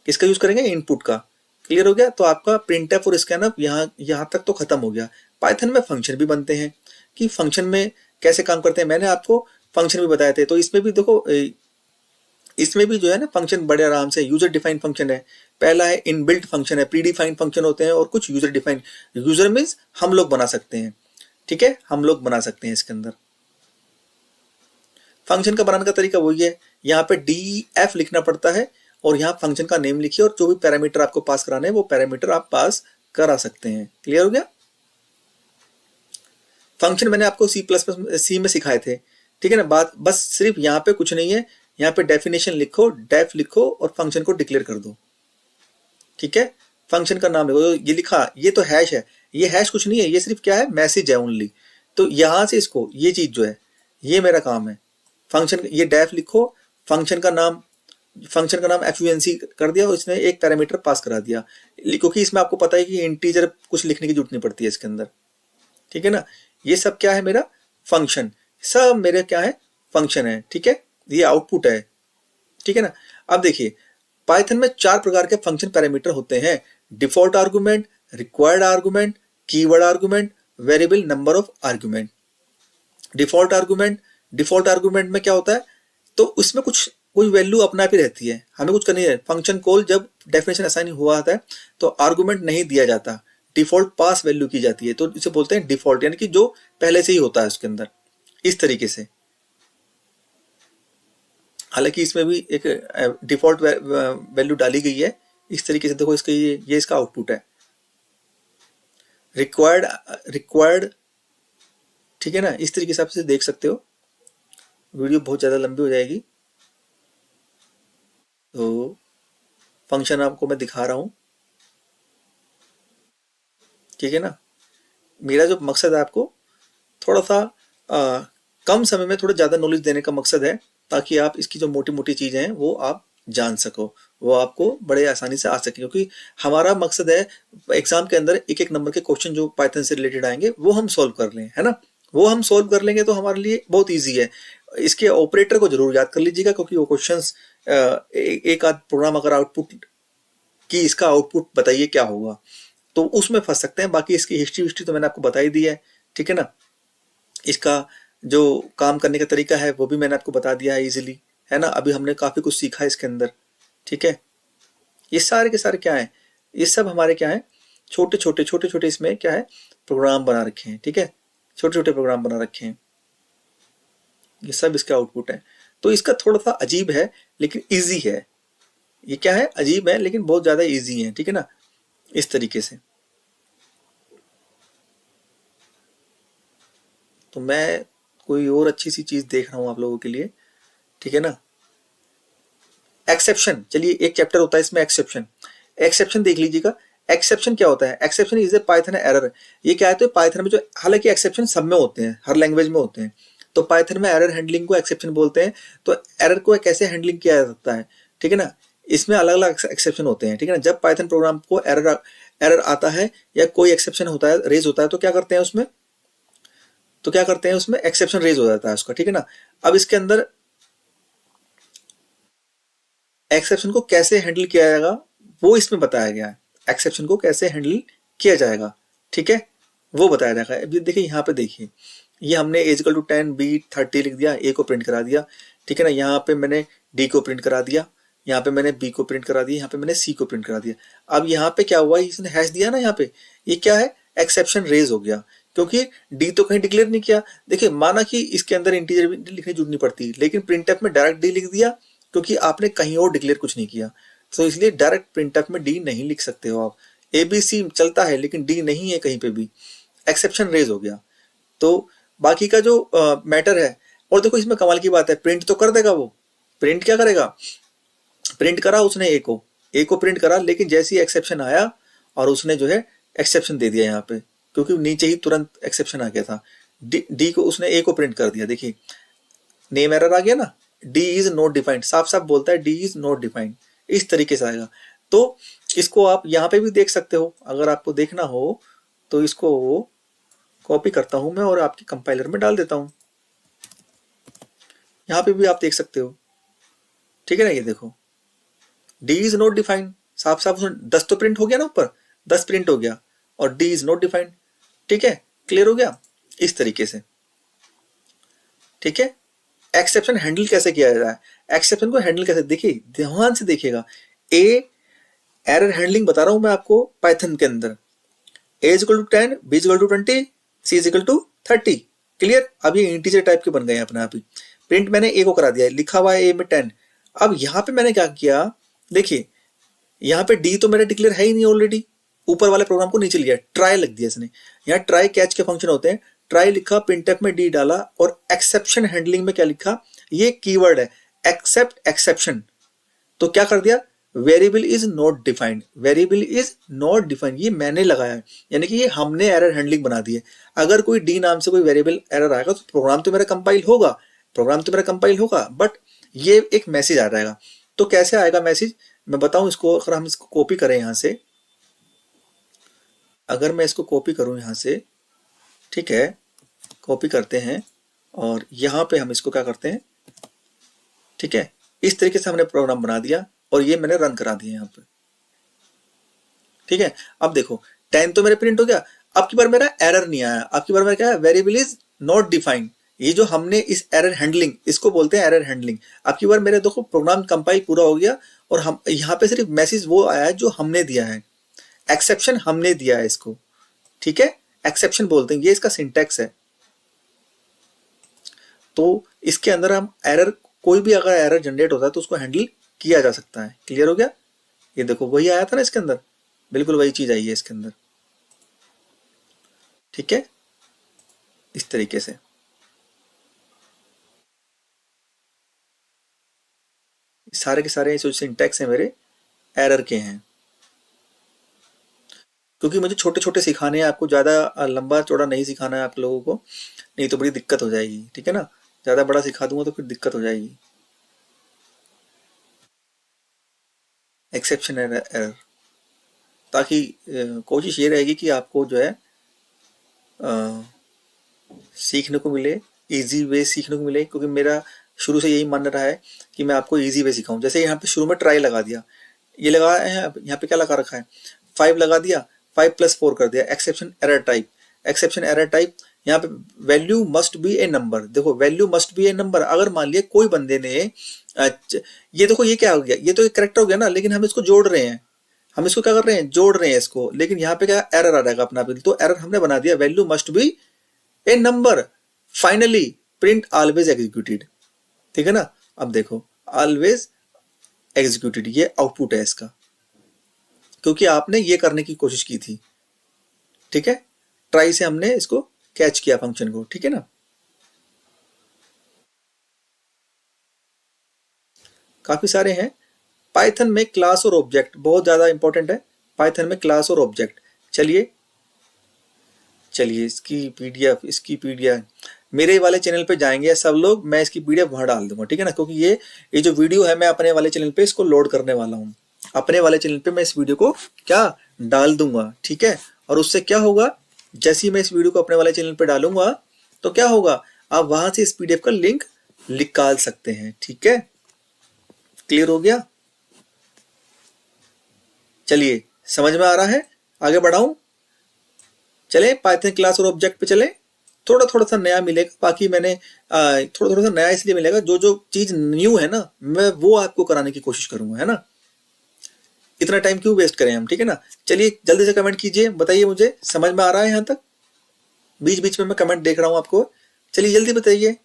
किसका यूज करेंगे, इनपुट का। क्लियर हो गया। तो आपका प्रिंटफ और स्कैनफ यहाँ तक तो खत्म हो गया। पाइथन में फंक्शन भी बनते हैं, कि फंक्शन में कैसे काम करते हैं, मैंने आपको फंक्शन भी बताए थे। तो इसमें भी देखो, इसमें भी जो है ना फंक्शन बड़े आराम से, यूजर डिफाइंड फंक्शन है, पहला है इनबिल्ट फंक्शन है, प्री डिफाइंड फंक्शन होते हैं, और कुछ यूजर डिफाइंड। यूजर मीन्स हम लोग बना सकते हैं, ठीक है, हम लोग बना सकते हैं इसके अंदर। फंक्शन का बनाने का तरीका वही है, यहाँ पे df लिखना पड़ता है, और यहाँ फंक्शन का नेम लिखिए, और जो भी पैरामीटर आपको पास कराने हैं वो पैरामीटर आप पास करा सकते हैं। क्लियर हो गया। फंक्शन मैंने आपको C में सिखाए थे, ठीक है ना। बात बस सिर्फ यहाँ पे कुछ नहीं है, यहाँ पे डेफिनेशन लिखो, डेफ लिखो और फंक्शन को डिक्लेयर कर दो, ठीक है। फंक्शन का नाम लिखो, ये लिखा, ये तो हैश है, ये हैश कुछ नहीं है, ये सिर्फ क्या है, मैसेज है ओनली। तो यहां से इसको, ये चीज जो है, ये मेरा काम है। फंक्शन, ये डेफ लिखो, फंक्शन का नाम func कर दिया, और इसने एक पैरामीटर पास करा दिया, क्योंकि इसमें आपको पता है कि इंटीजर कुछ लिखने की जरूरत नहीं पड़ती है इसके अंदर, ठीक है ना। ये सब क्या है, मेरा फंक्शन, सब मेरे क्या है, फंक्शन है, ठीक है। ये आउटपुट है, ठीक है ना। अब देखिए, पाइथन में 4 प्रकार के फंक्शन पैरामीटर होते हैं, default argument, required argument, keyword argument, variable number of argument. Default argument में क्या होता है, तो उसमें कोई वैल्यू अपना आप ही रहती है, हमें कुछ करनी है। फंक्शन कॉल जब डेफिनेशन असाइन हुआ आता है, तो आर्गुमेंट नहीं दिया जाता, डिफॉल्ट पास वैल्यू की जाती है, तो इसे बोलते हैं डिफॉल्ट, यानी कि जो पहले से ही होता है उसके अंदर, इस तरीके से। हालांकि इसमें भी एक डिफॉल्ट वैल्यू डाली गई है। इस तरीके से देखो, इसका ये इसका आउटपुट है, रिक्वायर्ड रिक्वायर्ड, ठीक है ना। इस तरीके से आप इसे देख सकते हो। वीडियो बहुत ज़्यादा लंबी हो जाएगी, तो फंक्शन आपको मैं दिखा रहा हूँ, ठीक है ना। मेरा जो मकसद है आपको थोड़ा सा कम समय में थोड़ा ज़्यादा नॉलेज देने का मकसद है, ताकि आप इसकी जो मोटी मोटी चीज़ें हैं वो आप जान सको, वो आपको बड़े आसानी से आ सके। क्योंकि हमारा मकसद है एग्जाम के अंदर एक एक नंबर के क्वेश्चन जो पाइथन से रिलेटेड आएंगे वो हम सॉल्व कर लें, है ना। वो हम सॉल्व कर लेंगे तो हमारे लिए बहुत ईजी है। इसके ऑपरेटर को जरूर याद कर लीजिएगा, क्योंकि वो क्वेश्चंस एक आध प्रोग्राम अगर आउटपुट कि इसका आउटपुट बताइए क्या होगा, तो उसमें फंस सकते हैं। बाकी इसकी हिस्ट्री तो मैंने आपको बता ही दी है, ठीक है ना। इसका जो काम करने का तरीका है वो भी मैंने आपको बता दिया है इजीली, है ना। अभी हमने काफी कुछ सीखा है इसके अंदर, ठीक है। ये सारे के सारे क्या है, ये सब हमारे क्या है, छोटे छोटे इसमें क्या है, प्रोग्राम बना रखे हैं, ठीक है। छोटे छोटे प्रोग्राम बना रखे हैं, ये सब इसका आउटपुट है। तो इसका थोड़ा सा अजीब है लेकिन इजी है। ये क्या है, अजीब है लेकिन बहुत ज्यादा इजी है, ठीक है ना। इस तरीके से तो मैं कोई और अच्छी सी चीज देख रहा हूं आप लोगों के लिए, ठीक है ना। एक्सेप्शन, चलिए एक चैप्टर होता है इसमें एक्सेप्शन। एक्सेप्शन देख लीजिएगा। एक्सेप्शन क्या होता है, exception is a Python error. ये क्या है, तो पाइथन में जो, हालांकि एक्सेप्शन सब में होते हैं, हर लैंग्वेज में होते हैं, तो पाइथन में एरर हैंडलिंग को एक्सेप्शन बोलते हैं। तो एरर को कैसे हैंडलिंग किया जा सकता है, ठीक है ना। इसमें अलग अलग एक्सेप्शन होते हैं, ठीक है ना। जब पाइथन प्रोग्राम को एरर एरर आता है या कोई एक्सेप्शन होता है, रेज होता है, तो क्या करते हैं उसमें, तो क्या करते हैं उसमें, एक्सेप्शन रेज हो जाता है उसका, ठीक है ना। अब इसके अंदर एक्सेप्शन को कैसे हैंडल किया जाएगा वो इसमें बताया गया है। एक्सेप्शन को कैसे हैंडल किया जाएगा, ठीक है, वो बताया जाएगा। अभी देखिए यहाँ पे, देखिए ये हमने एजिकल टू 10 बी 30 लिख दिया, ए को प्रिंट करा दिया, ठीक है ना। यहाँ पे मैंने डी को प्रिंट करा दिया, यहाँ पे मैंने बी को प्रिंट करा दिया, यहाँ पे मैंने सी को प्रिंट करा दिया। अब यहाँ पे क्या हुआ, इसने हैश दिया ना यहाँ पे, ये क्या है, एक्सेप्शन रेज हो गया, क्योंकि डी तो कहीं डिक्लेयर नहीं किया। देखिए माना कि इसके अंदर इंटीजर भी लिखनी जरूरत नहीं पड़ती, लेकिन प्रिंटएफ में डायरेक्ट डी लिख दिया, क्योंकि आपने कहीं और डिक्लेयर कुछ नहीं किया। तो इसलिए डायरेक्ट प्रिंटएफ में डी नहीं लिख सकते हो आप। एबीसी चलता है लेकिन डी नहीं है कहीं पे भी, एक्सेप्शन रेज हो गया। तो बाकी का जो मैटर है, और देखो इसमें कमाल की बात है, प्रिंट तो कर देगा वो। प्रिंट क्या करेगा, प्रिंट करा उसने ए को प्रिंट करा, लेकिन जैसे ही एक्सेप्शन आया और उसने जो है एक्सेप्शन दे दिया यहाँ पे, क्योंकि नीचे ही तुरंत एक्सेप्शन आ गया था। डी को उसने ए को प्रिंट कर दिया, देखिए नेम एरर आ गया ना, डी इज नॉट डिफाइंड, साफ साफ बोलता है डी इज नॉट डिफाइंड, इस तरीके से आएगा। तो इसको आप यहाँ पे भी देख सकते हो, अगर आपको देखना हो तो इसको कॉपी करता हूं मैं और आपके कंपाइलर में डाल देता हूं। यहाँ पे भी आप देख सकते हो, ठीक है ना। ये देखो डी इज नॉट डिफाइंड, साफ साफ 10 तो प्रिंट हो गया ना, ऊपर 10 प्रिंट हो गया, और डी इज नॉट डिफाइंड, ठीक है, क्लियर हो गया इस तरीके से, ठीक है। एक्सेप्शन हैंडल कैसे किया जाता है, एक्सेप्शन को हैंडल कैसे, देखिए ध्यान से देखिएगा। ए एरर हैंडलिंग बता रहा हूं मैं आपको पाइथन के अंदर, a is equal to 10, b is equal to 20, c is equal to 30, clear. अब ये इंटीजर टाइप के बन गए अपने आप ही। प्रिंट मैंने ए को करा दिया, लिखा हुआ है ए में 10। अब यहाँ पे मैंने क्या किया, देखिए यहाँ पे डी तो मेरा डिक्लेयर है ही नहीं ऑलरेडी, ऊपर वाले प्रोग्राम को नीचे लिया, ट्राई लग दिया इसने। यहाँ ट्राई कैच के फंक्शन होते हैं, ट्राई लिखा, प्रिंटएफ में डी डाला, और एक्सेप्शन हैंडलिंग में क्या लिखा, ये कीवर्ड है एक्सेप्ट एक्सेप्शन। तो क्या कर दिया, variable is not defined, variable is not defined, ये मैंने लगाया है, यानी कि ये हमने एरर हैंडलिंग बना दी है। अगर कोई डी नाम से कोई वेरिएबल एरर आएगा तो प्रोग्राम तो मेरा कंपाइल होगा, प्रोग्राम तो मेरा कंपाइल होगा, बट ये एक मैसेज आ जाएगा। तो कैसे आएगा मैसेज, मैं बताऊं इसको। अगर हम इसको कॉपी करें यहां से, अगर मैं इसको कॉपी करूं यहां से, ठीक है, कॉपी करते हैं और यहां पे हम इसको क्या करते हैं, ठीक है, इस तरीके से हमने प्रोग्राम बना दिया और ये मैंने रन करा दिया यहाँ पे, ठीक है। अब देखो 10 तो मेरे प्रिंट हो गया, अब की बार मेरा एरर नहीं आया, अब की बार मेरा क्या है, वेरिएबल इज नॉट डिफाइंड। ये जो हमने इस एरर हैंडलिंग, इसको बोलते हैं एरर हैंडलिंग। अब की बार मेरे देखो प्रोग्राम कंपाइल पूरा हो गया और हम यहाँ पे सिर्फ मैसेज वो आया है जो हमने दिया है, एक्सेप्शन हमने दिया है इसको, ठीक है, एक्सेप्शन बोलते हैं, ये इसका सिंटैक्स है। तो इसके अंदर हम एरर कोई भी अगर एरर जनरेट होता है तो उसको हैंडल किया जा सकता है। क्लियर हो गया? ये देखो वही आया था ना इसके अंदर, बिल्कुल वही चीज आई है इसके अंदर। ठीक है, इस तरीके से। सारे के सारे जो सिंटैक्स हैं मेरे एरर के हैं, क्योंकि मुझे छोटे छोटे सिखाने हैं आपको, ज़्यादा लंबा चौड़ा नहीं सिखाना है आप लोगों को, नहीं तो बड़ी दिक्कत हो जाएगी। ठीक है ना, ज़्यादा बड़ा सिखा दूंगा तो फिर दिक्कत हो जाएगी। एक्सेप्शन एरर, ताकि कोशिश ये रहेगी कि आपको जो है सीखने को मिले, इजी वे सीखने को मिले, क्योंकि मेरा शुरू से यही मानना रहा है कि मैं आपको इजी वे सिखाऊं। जैसे यहाँ पे शुरू में ट्राई लगा दिया, ये लगा है यहाँ पे क्या लगा रखा है, 5 लगा दिया, 5+4 कर दिया। Exception error type, exception error type यहाँ पे value must be a number. देखो value must be a number, अगर मान लिया कोई बंदे ने ये देखो ये क्या हो गया, ये तो एक करेक्टर हो गया ना, लेकिन हम इसको जोड़ रहे हैं, हम इसको क्या कर रहे हैं, जोड़ रहे हैं इसको, लेकिन यहाँ पे क्या एरर आ जाएगा अपना बिल, तो एरर हमने बना दिया value must be a number, finally print always executed. ठीक है ना, अब देखो ऑलवेज एग्जीक्यूटेड, ये आउटपुट है इसका, क्योंकि आपने ये करने की कोशिश की थी। ठीक है, ट्राई से हमने इसको कैच किया फंक्शन को। ठीक है ना, काफी सारे हैं। पाइथन में क्लास और ऑब्जेक्ट बहुत ज्यादा इंपॉर्टेंट है, पाइथन में क्लास और ऑब्जेक्ट। चलिए चलिए इसकी पीडीएफ मेरे वाले चैनल पे जाएंगे सब लोग, मैं इसकी पीडीएफ वहां डाल दूंगा। ठीक है ना, क्योंकि ये जो वीडियो है मैं अपने वाले चैनल पे इसको लोड करने वाला हूँ, अपने वाले चैनल पे मैं इस वीडियो को क्या डाल दूंगा। ठीक है, और उससे क्या होगा, जैसे ही मैं इस वीडियो को अपने वाले चैनल पे डालूंगा तो क्या होगा, आप वहां से इस पीडीएफ का लिंक निकाल सकते हैं। ठीक है, क्लियर हो गया? चलिए समझ में आ रहा है, आगे बढ़ाऊं? चले पाइथन क्लास और ऑब्जेक्ट पे चले। थोड़ा थोड़ा सा नया मिलेगा, बाकी मैंने थोड़ा थोड़ा सा नया इसलिए मिलेगा, जो जो चीज न्यू है ना मैं वो आपको कराने की कोशिश करूंगा, है ना। इतना टाइम क्यों वेस्ट करें हम। ठीक है ना, चलिए जल्दी से कमेंट कीजिए, बताइए मुझे समझ में आ रहा है यहाँ तक। बीच बीच में मैं कमेंट देख रहा हूँ आपको, चलिए जल्दी बताइए।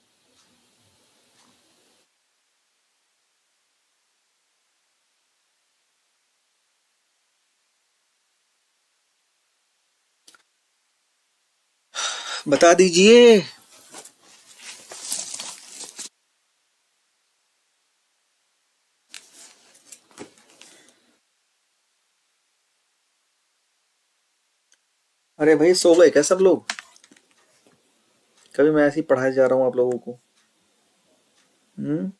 बता दीजिए। अरे भाई सो गए क्या सब लोग? कभी मैं ऐसे ही पढ़ाए जा रहा हूँ आप लोगों को। हम्म,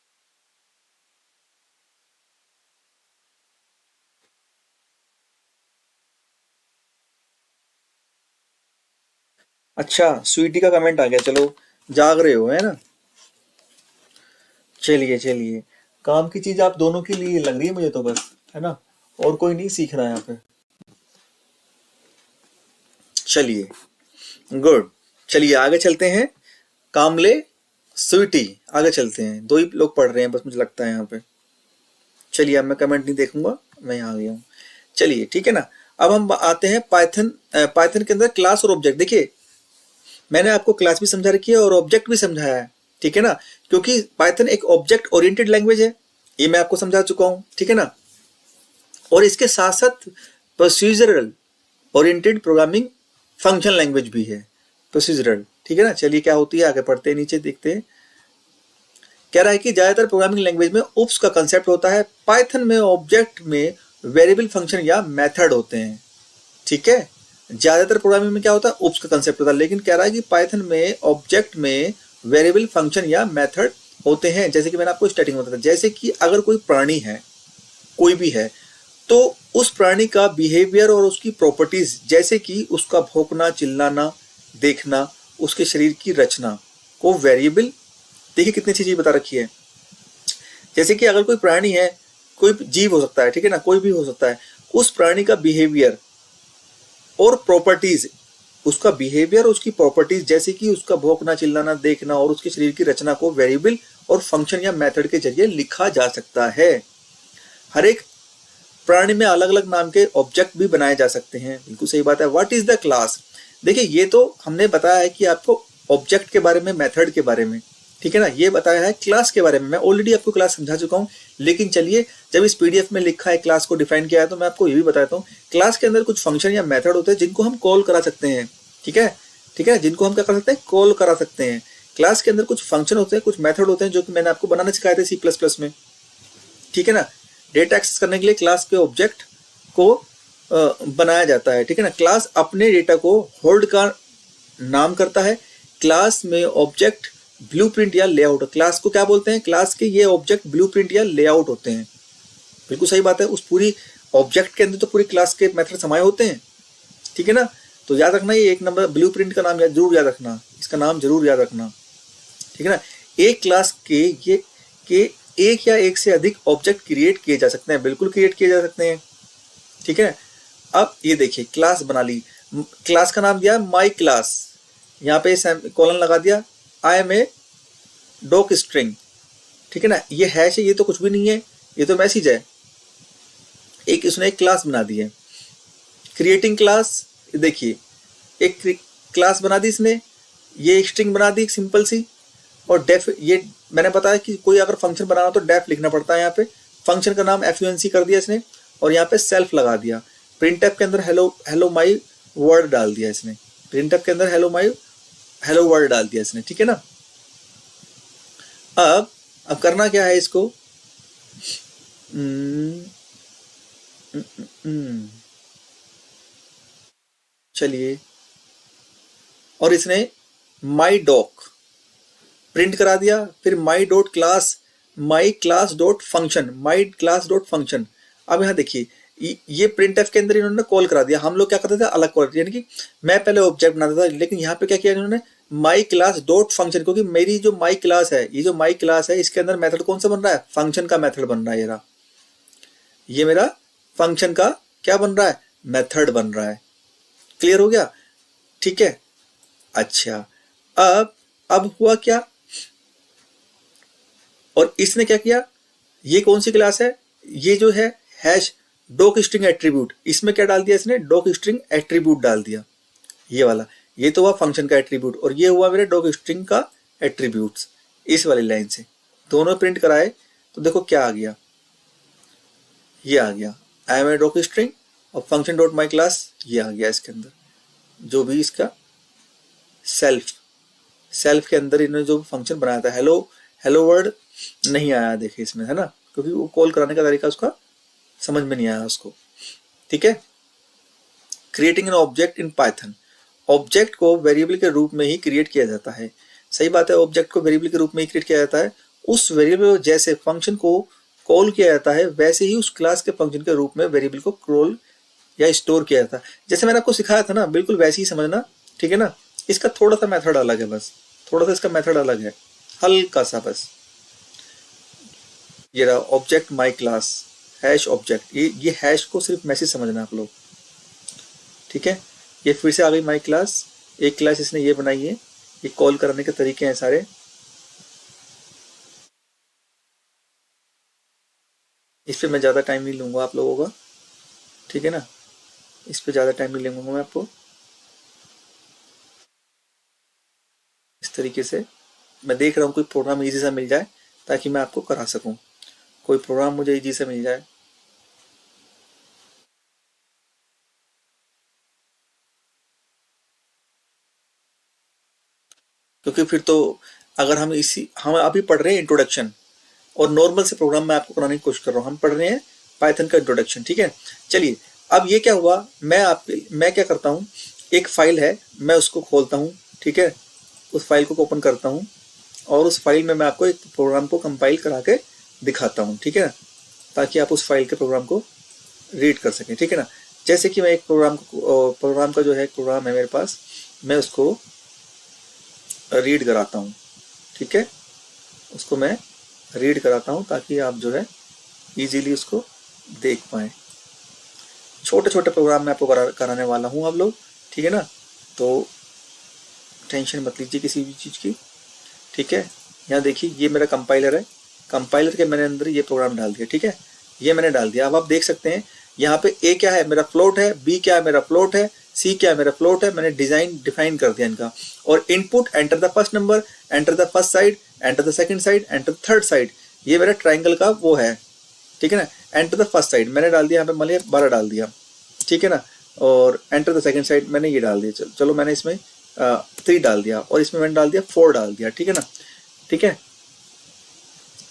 अच्छा स्वीटी का कमेंट आ गया, चलो जाग रहे हो है ना। चलिए चलिए, काम की चीज आप दोनों के लिए लग रही है मुझे तो बस, है ना, और कोई नहीं सीख रहा है यहाँ पे। चलिए गुड, चलिए आगे चलते हैं। कामले स्वीटी, आगे चलते हैं, दो ही लोग पढ़ रहे हैं बस मुझे लगता है यहाँ पे। चलिए अब मैं कमेंट नहीं देखूंगा, मैं यहाँ आ गया हूँ। चलिए ठीक है ना, अब हम आते हैं पाइथन। पाइथन के अंदर क्लास और ऑब्जेक्ट। देखिए मैंने आपको क्लास भी समझा रखी है और ऑब्जेक्ट भी समझाया है। ठीक है ना, क्योंकि पाइथन एक ऑब्जेक्ट ओरिएंटेड लैंग्वेज है, ये मैं आपको समझा चुका हूँ। ठीक है ना, और इसके साथ साथ procedural oriented programming function language भी है, प्रोसीजरल। ठीक है ना, चलिए क्या होती है आगे पढ़ते हैं, नीचे देखते हैं। कह रहा है कि ज्यादातर प्रोग्रामिंग लैंग्वेज में उप्स का कंसेप्ट होता है, पाइथन में ऑब्जेक्ट में वेरिएबल फंक्शन या मेथड होते हैं। ठीक है, ज्यादातर प्रोग्रामिंग में क्या होता है, उप्स का कंसेप्ट होता है, लेकिन कह रहा है कि पाइथन में ऑब्जेक्ट में वेरिएबल फंक्शन या मेथड होते हैं। जैसे कि मैंने आपको स्टार्टिंग में बताया, जैसे कि अगर कोई प्राणी है, कोई भी है, तो उस प्राणी का बिहेवियर और उसकी प्रॉपर्टीज, जैसे कि उसका भौंकना, चिल्लाना, देखना, उसके शरीर की रचना को वेरिएबल, देखिए कितनी अच्छी चीज बता रखी है। जैसे कि अगर कोई प्राणी है, कोई जीव हो सकता है, ठीक है ना, कोई भी हो सकता है, उस प्राणी का बिहेवियर और प्रॉपर्टीज, उसका बिहेवियर और उसकी प्रॉपर्टीज, जैसे कि उसका भौंकना, चिल्लाना, देखना और उसके शरीर की रचना को वेरिएबल और फंक्शन या मेथड के जरिए लिखा जा सकता है। हर एक प्राणी में अलग अलग नाम के ऑब्जेक्ट भी बनाए जा सकते हैं। बिल्कुल सही बात है। What is the class? देखिए ये तो हमने बताया है कि आपको ऑब्जेक्ट के बारे में, मेथड के बारे में, ठीक है ना। ये बताया है क्लास के बारे में, मैं ऑलरेडी आपको क्लास समझा चुका हूँ, लेकिन चलिए जब इस पीडीएफ में लिखा है क्लास को डिफाइन किया है तो मैं आपको ये भी बताता हूँ। क्लास के अंदर कुछ फंक्शन या मेथड होते हैं जिनको हम कॉल करा सकते हैं, ठीक है, ठीक है, जिनको हम क्या कर सकते हैं, कॉल करा सकते हैं। क्लास के अंदर कुछ फंक्शन होते हैं, कुछ मेथड होते हैं जो कि मैंने आपको बनाना सिखाए थे C++ में, ठीक है ना। डेटा एक्सेस करने के लिए क्लास के ऑब्जेक्ट को बनाया जाता है, ठीक है ना। क्लास अपने डेटा को होल्ड का नाम करता है। क्लास में ऑब्जेक्ट ब्लूप्रिंट या लेआउट, क्लास को क्या बोलते हैं, क्लास के ये ऑब्जेक्ट ब्लूप्रिंट या लेआउट होते हैं। बिल्कुल सही बात है, उस पूरी ऑब्जेक्ट के अंदर तो पूरी क्लास के मेथड समाये होते हैं, ठीक है ना। तो याद रखना ये एक नंबर ब्लूप्रिंट का नाम जरूर याद रखना, इसका नाम जरूर याद रखना, ठीक है ना। एक क्लास के एक या एक से अधिक ऑब्जेक्ट क्रिएट किए जा सकते हैं, बिल्कुल क्रिएट किए जा सकते हैं, ठीक है। अब ये देखिए क्लास बना ली, क्लास का नाम दिया माई क्लास, यहाँ पे कॉलन लगा दिया, I am a docstring, ठीक है ना। ये हैश है, ये तो कुछ भी नहीं है, ये तो मैसेज है। एक इसने एक क्लास बना दी है, क्रिएटिंग क्लास, देखिए एक क्लास बना दी इसने, ये एक स्ट्रिंग बना दी सिंपल सी, और डेफ, ये मैंने बताया कि कोई अगर फंक्शन बनाना तो डेफ लिखना पड़ता है। यहाँ पे फंक्शन का नाम func कर दिया इसने, और यहाँ पे सेल्फ लगा दिया। प्रिंटफ के अंदर हेलो माई वर्ड डाल दिया इसने, प्रिंटफ के अंदर हेलो वर्ड डाल दिया इसने, ठीक है ना। अब करना क्या है इसको, चलिए, और इसने माई डॉक प्रिंट करा दिया, फिर माई dot class, my class dot function, my class dot function. अब यहाँ देखिए ये प्रिंटफ के अंदर इन्होंने कॉल करा दिया। हम लोग क्या करते थे, अलग कॉल, यानी कि मैं पहले ऑब्जेक्ट बनाता था, लेकिन यहाँ पे क्या किया इन्होंने, माई क्लास डॉट फंक्शन, क्योंकि मेरी जो माई क्लास है, ये जो माई क्लास है इसके अंदर मेथड कौन सा बन रहा है, फंक्शन का मेथड बन रहा है। ये मेरा फंक्शन का क्या बन रहा है, मेथड बन रहा है। क्लियर हो गया, ठीक है। अच्छा, अब हुआ क्या, और इसने क्या किया, ये कौन सी क्लास है, ये जो है हैश डॉक स्ट्रिंग एट्रीब्यूट, इसमें क्या डाल दिया इसने, डॉक स्ट्रिंग एट्रीब्यूट डाल दिया, ये वाला। ये तो हुआ फंक्शन का एट्रीब्यूट, और ये हुआ मेरे डॉक स्ट्रिंग का एट्रीब्यूट्स। इस वाली लाइन से दोनों प्रिंट कराए तो देखो क्या आ गया, ये आ गया I am a docstring, और फंक्शन डॉट माई क्लास ये आ गया इसके अंदर, जो भी इसका सेल्फ के अंदर इन्होंने जो फंक्शन बनाया था। हेलो वर्ड नहीं आया, देखिए इसमें, है ना, क्योंकि वो कॉल कराने का तरीका उसका समझ में नहीं आया उसको, ठीक है। Creating an object in Python, object को वेरिएबल के रूप में ही क्रिएट किया जाता है। सही बात है, ऑब्जेक्ट को वेरिएबल के रूप में ही क्रिएट किया जाता है। उस वेरिएबल जैसे फंक्शन को कॉल किया जाता है, वैसे ही उस क्लास के फंक्शन के रूप में वेरिएबल को कॉल या स्टोर किया जाता है। जैसे मैंने आपको सिखाया था ना, बिल्कुल वैसे ही समझना, ठीक है ना। इसका थोड़ा सा मेथड अलग है, बस थोड़ा सा इसका मेथड अलग है, हल्का सा बस। ये रहा object my class hash object, ये हैश को सिर्फ मैसेज समझना आप लोग, ठीक है। ये फिर से आ गई माई क्लास, एक क्लास इसने ये बनाई है, ये कॉल करने के तरीके हैं सारे। इस पे मैं ज़्यादा टाइम नहीं लूँगा आप लोगों का, ठीक है ना, इस पे ज़्यादा टाइम नहीं लूँगा मैं आपको। इस तरीके से मैं देख रहा हूँ कोई प्रोग्राम इजी सा मिल जाए ताकि मैं आपको करा सकूँ, कोई प्रोग्राम मुझे इजी से मिल जाए। क्योंकि फिर तो अगर हम अभी पढ़ रहे हैं इंट्रोडक्शन, और नॉर्मल से प्रोग्राम मैं आपको कराने की कोशिश कर रहा हूँ, हम पढ़ रहे हैं पाइथन का इंट्रोडक्शन, ठीक है। चलिए, अब ये क्या हुआ, मैं क्या करता हूँ, एक फाइल है, मैं उसको खोलता हूँ, ठीक है, उस फाइल को ओपन करता हूँ, और उस फाइल में मैं आपको एक प्रोग्राम को कंपाइल करा के दिखाता हूँ, ठीक है ना, ताकि आप उस फाइल के प्रोग्राम को रीड कर सकें, ठीक है ना। जैसे कि मैं एक प्रोग्राम का जो है प्रोग्राम है मेरे पास, मैं उसको रीड कराता हूँ, ठीक है, उसको मैं रीड कराता हूँ ताकि आप जो है इजीली उसको देख पाएँ। छोटे छोटे प्रोग्राम मैं आपको कराने वाला हूँ आप लोग, ठीक है ना, तो टेंशन मत लीजिए किसी भी चीज़ की, ठीक है। यहाँ देखिए ये मेरा कंपाइलर है, कंपाइलर के मैंने अंदर ये प्रोग्राम डाल दिया, ठीक है, ये मैंने डाल दिया। अब आप देख सकते हैं यहाँ पे ए क्या है, मेरा फ्लोट है, बी क्या है, मेरा फ्लोट है, सी क्या है, मेरा फ्लोट है। मैंने डिफाइन कर दिया इनका, और input enter the first number, enter the first side, enter the second side, enter the third side, ये मेरा ट्राइंगल का वो है, ठीक है ना। एंटर द फर्स्ट साइड मैंने डाल दिया यहाँ पे मान लिया 12 डाल दिया, ठीक है ना। और एंटर द सेकंड साइड मैंने ये डाल दिया, चलो मैंने इसमें 3 डाल दिया, और इसमें मैंने डाल दिया 4 डाल दिया, ठीक है ना। ठीक है,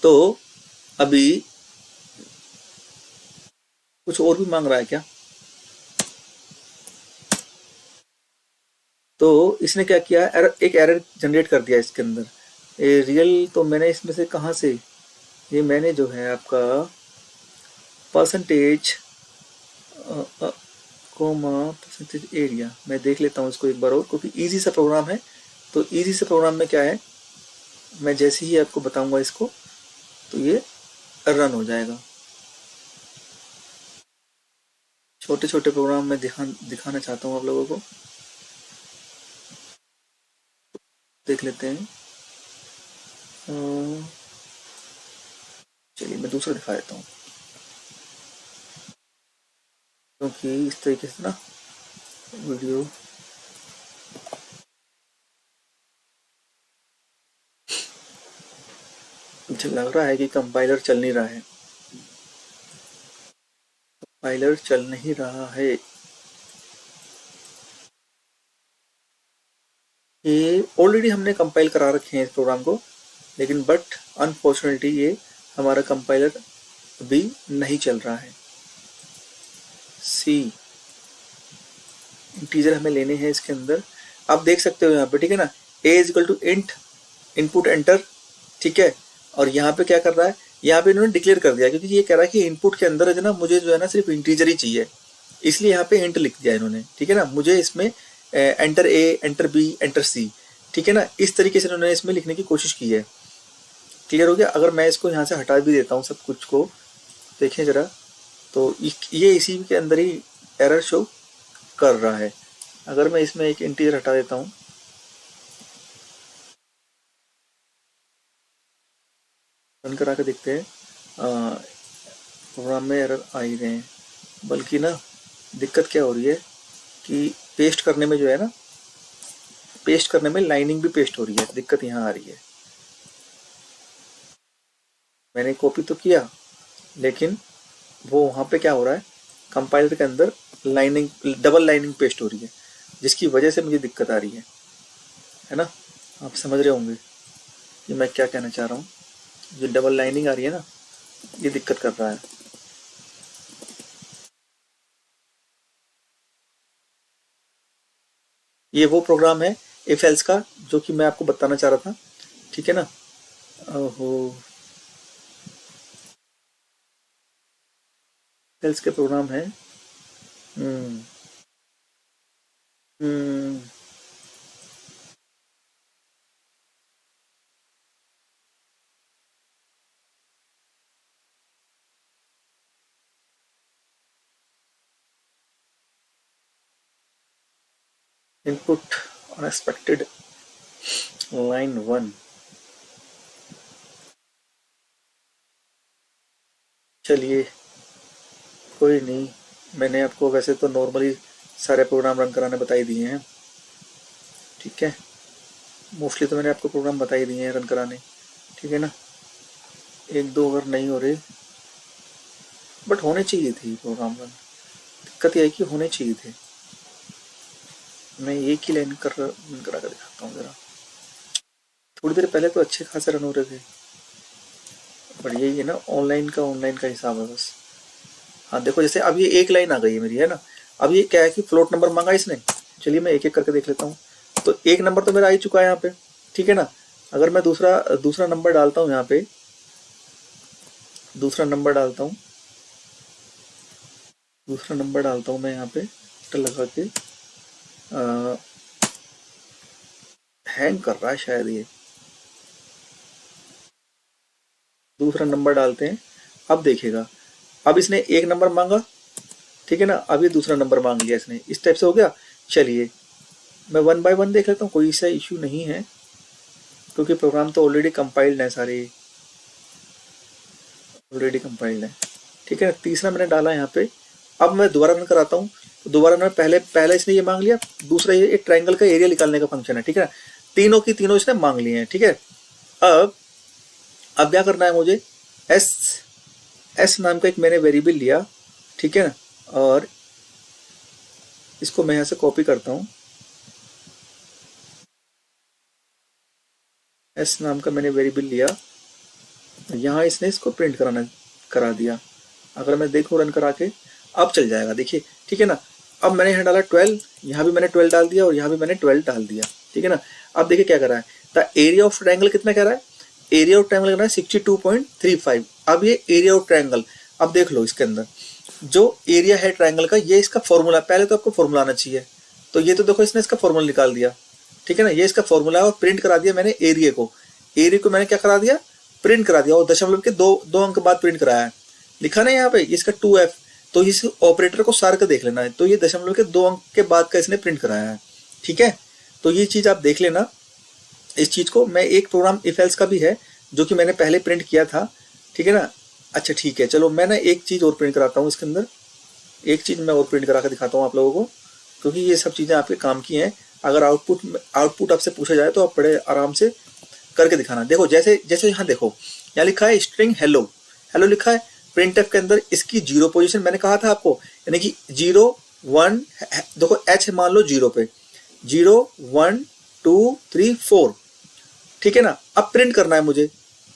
तो अभी कुछ और भी मांग रहा है क्या? तो इसने क्या किया, एरर, एक एरर जनरेट कर दिया इसके अंदर। रियल तो मैंने इसमें से कहाँ से, ये मैंने जो है आपका परसेंटेज कोमा परसेंटेज एरिया, मैं देख लेता हूँ इसको एक बार और, क्योंकि इजी सा प्रोग्राम है। तो इजी से प्रोग्राम में क्या है, मैं जैसे ही आपको बताऊंगा इसको तो ये रन हो जाएगा। छोटे छोटे प्रोग्राम में दिखाना चाहता हूँ आप लोगों को, देख लेते हैं। चलिए मैं दूसरा दिखा देता हूँ, क्योंकि इस तरीके से ना वीडियो मुझे लग रहा है कि कंपाइलर चल नहीं रहा है, कंपाइलर चल नहीं रहा है। ये ऑलरेडी हमने कंपाइल करा रखे हैं इस प्रोग्राम को, लेकिन बट अनफॉर्चुनेटली ये हमारा कंपाइलर अभी नहीं चल रहा है। सी इंटीजर हमें लेने हैं इसके अंदर, आप देख सकते हो यहाँ पे, ठीक है ना। A is equal to int input enter, ठीक है। और यहाँ पे क्या कर रहा है, यहाँ पे इन्होंने डिक्लेयर कर दिया, क्योंकि ये कह रहा है कि इनपुट के अंदर जो ना मुझे जो है ना सिर्फ इंटीजर ही चाहिए, इसलिए यहाँ पे इंट लिख दिया इन्होंने, ठीक है ना। मुझे इसमें enter a, enter B, enter सी, ठीक है ना, इस तरीके से इन्होंने इसमें लिखने की कोशिश की है। क्लियर हो गया? अगर मैं इसको यहाँ से हटा भी देता हूँ सब कुछ को, देखें जरा, तो ये इसी के अंदर ही एरर शो कर रहा है। अगर मैं इसमें एक इंटीजर हटा देता हूँ, रन करा के देखते हैं, प्रोग्राम में एरर आ ही रहे हैं। बल्कि ना दिक्कत क्या हो रही है कि पेस्ट करने में जो है ना, पेस्ट करने में लाइनिंग भी पेस्ट हो रही है, दिक्कत यहाँ आ रही है। मैंने कॉपी तो किया, लेकिन वो वहाँ पे क्या हो रहा है, कंपाइलर के अंदर लाइनिंग, डबल लाइनिंग पेस्ट हो रही है, जिसकी वजह से मुझे दिक्कत आ रही है ना। आप समझ रहे होंगे कि मैं क्या कहना चाह रहा हूँ। जो डबल लाइनिंग आ रही है ना, ये दिक्कत कर रहा है। ये वो प्रोग्राम है इफ एल्स का जो कि मैं आपको बताना चाह रहा था, ठीक है ना। ओहो, एल्स के प्रोग्राम है। हम्म हम्म इनपुट अनएक्सपेक्टेड लाइन 1। चलिए कोई नहीं, मैंने आपको वैसे तो नॉर्मली सारे प्रोग्राम रन कराने बता ही दिए हैं, ठीक है। मोस्टली तो मैंने आपको प्रोग्राम बता ही दिए हैं रन कराने, ठीक है ना। एक दो अगर नहीं हो रहे, बट होने चाहिए थे प्रोग्राम रन। दिक्कत यह है कि होने चाहिए थे। मैं एक ही लाइन करा कर दिखाता हूँ जरा। थोड़ी देर पहले तो अच्छे खासे रन हो रहे थे, बट यही है ना, ऑनलाइन का हिसाब है बस। हाँ देखो, जैसे अब ये एक लाइन आ गई है मेरी, है ना। अब ये क्या है कि फ्लोट नंबर मांगा इसने। चलिए मैं एक एक करके देख लेता हूँ। तो एक नंबर तो मेरा आ ही चुका है यहाँ पे, ठीक है ना। अगर मैं दूसरा दूसरा नंबर डालता हूँ यहाँ पे, दूसरा नंबर डालता हूँ, दूसरा नंबर डालता हूँ मैं यहाँ पे लगा के, हैंग कर रहा है शायद ये। दूसरा नंबर डालते हैं, अब देखेगा। अब इसने एक नंबर मांगा, ठीक है ना। अब ये दूसरा नंबर मांग लिया इसने, इस टाइप से हो गया। चलिए मैं 1 बाय 1 देख लेता हूँ, कोई सा इश्यू नहीं है, क्योंकि प्रोग्राम तो ऑलरेडी कंपाइल्ड है, सारे ऑलरेडी कंपाइल्ड है, ठीक है ना। तीसरा मैंने डाला यहाँ पे। अब मैं दोबारा रन कराता हूँ, तो दोबारा मैं पहले इसने ये मांग लिया। दूसरा ये एक ट्राइंगल का एरिया निकालने का फंक्शन है, ठीक है ना। तीनों की तीनों इसने मांग लिए हैं, ठीक है। अब क्या करना है मुझे, एस नाम का एक मैंने वेरिएबल लिया, ठीक है ना, और इसको मैं यहाँ से कॉपी करता हूँ। एस नाम का मैंने वेरिएबल लिया, यहाँ इसने इसको प्रिंट करा दिया। अगर मैं देखूँ रन करा के, अब चल जाएगा, देखिए, ठीक है ना। अब मैंने यहाँ डाला 12, यहाँ भी मैंने 12 डाल दिया और यहाँ भी मैंने 12 डाल दिया, ठीक है ना। अब देखिए क्या कर रहा है, द एरिया ऑफ ट्रायंगल कितना कह रहा है, एरिया ऑफ ट्रायंगल करना है 62.35। अब ये एरिया ऑफ ट्रायंगल, अब देख लो इसके अंदर जो एरिया है ट्रायंगल का, ये इसका फॉर्मूला, पहले तो आपको फॉर्मूला आना चाहिए। तो ये तो देखो इसने इसका फॉर्मूला निकाल दिया, ठीक है ना, ये इसका फॉर्मूला है और प्रिंट करा दिया मैंने एरिया को मैंने क्या करा दिया, प्रिंट करा दिया, और दशमलव के दो अंक बाद प्रिंट कराया है, लिखा ना यहाँ पे इसका 2f। तो इस ऑपरेटर को सार कर देख लेना है, तो ये दशमलव के 2 अंक के बाद का इसने प्रिंट कराया है, ठीक है। तो ये चीज आप देख लेना, इस चीज को। मैं एक प्रोग्राम इफ एल्स का भी है जो कि मैंने पहले प्रिंट किया था, ठीक है ना। अच्छा ठीक है, चलो मैं ना एक चीज और प्रिंट कराता हूँ इसके अंदर, एक चीज मैं और प्रिंट करा कर दिखाता हूँ आप लोगों को, क्योंकि ये सब चीजें आपके काम की हैं। अगर आउटपुट आपसे पूछा जाए तो आप बड़े आराम से करके दिखाना। देखो जैसे यहाँ देखो, यहाँ लिखा है स्ट्रिंग हेलो लिखा है, प्रिंटफ के अंदर इसकी 0 पोजीशन मैंने कहा था आपको, यानी कि 0 1, देखो h मान लो 0 पे, 0 1 2 3 4, ठीक है ना। अब प्रिंट करना है मुझे,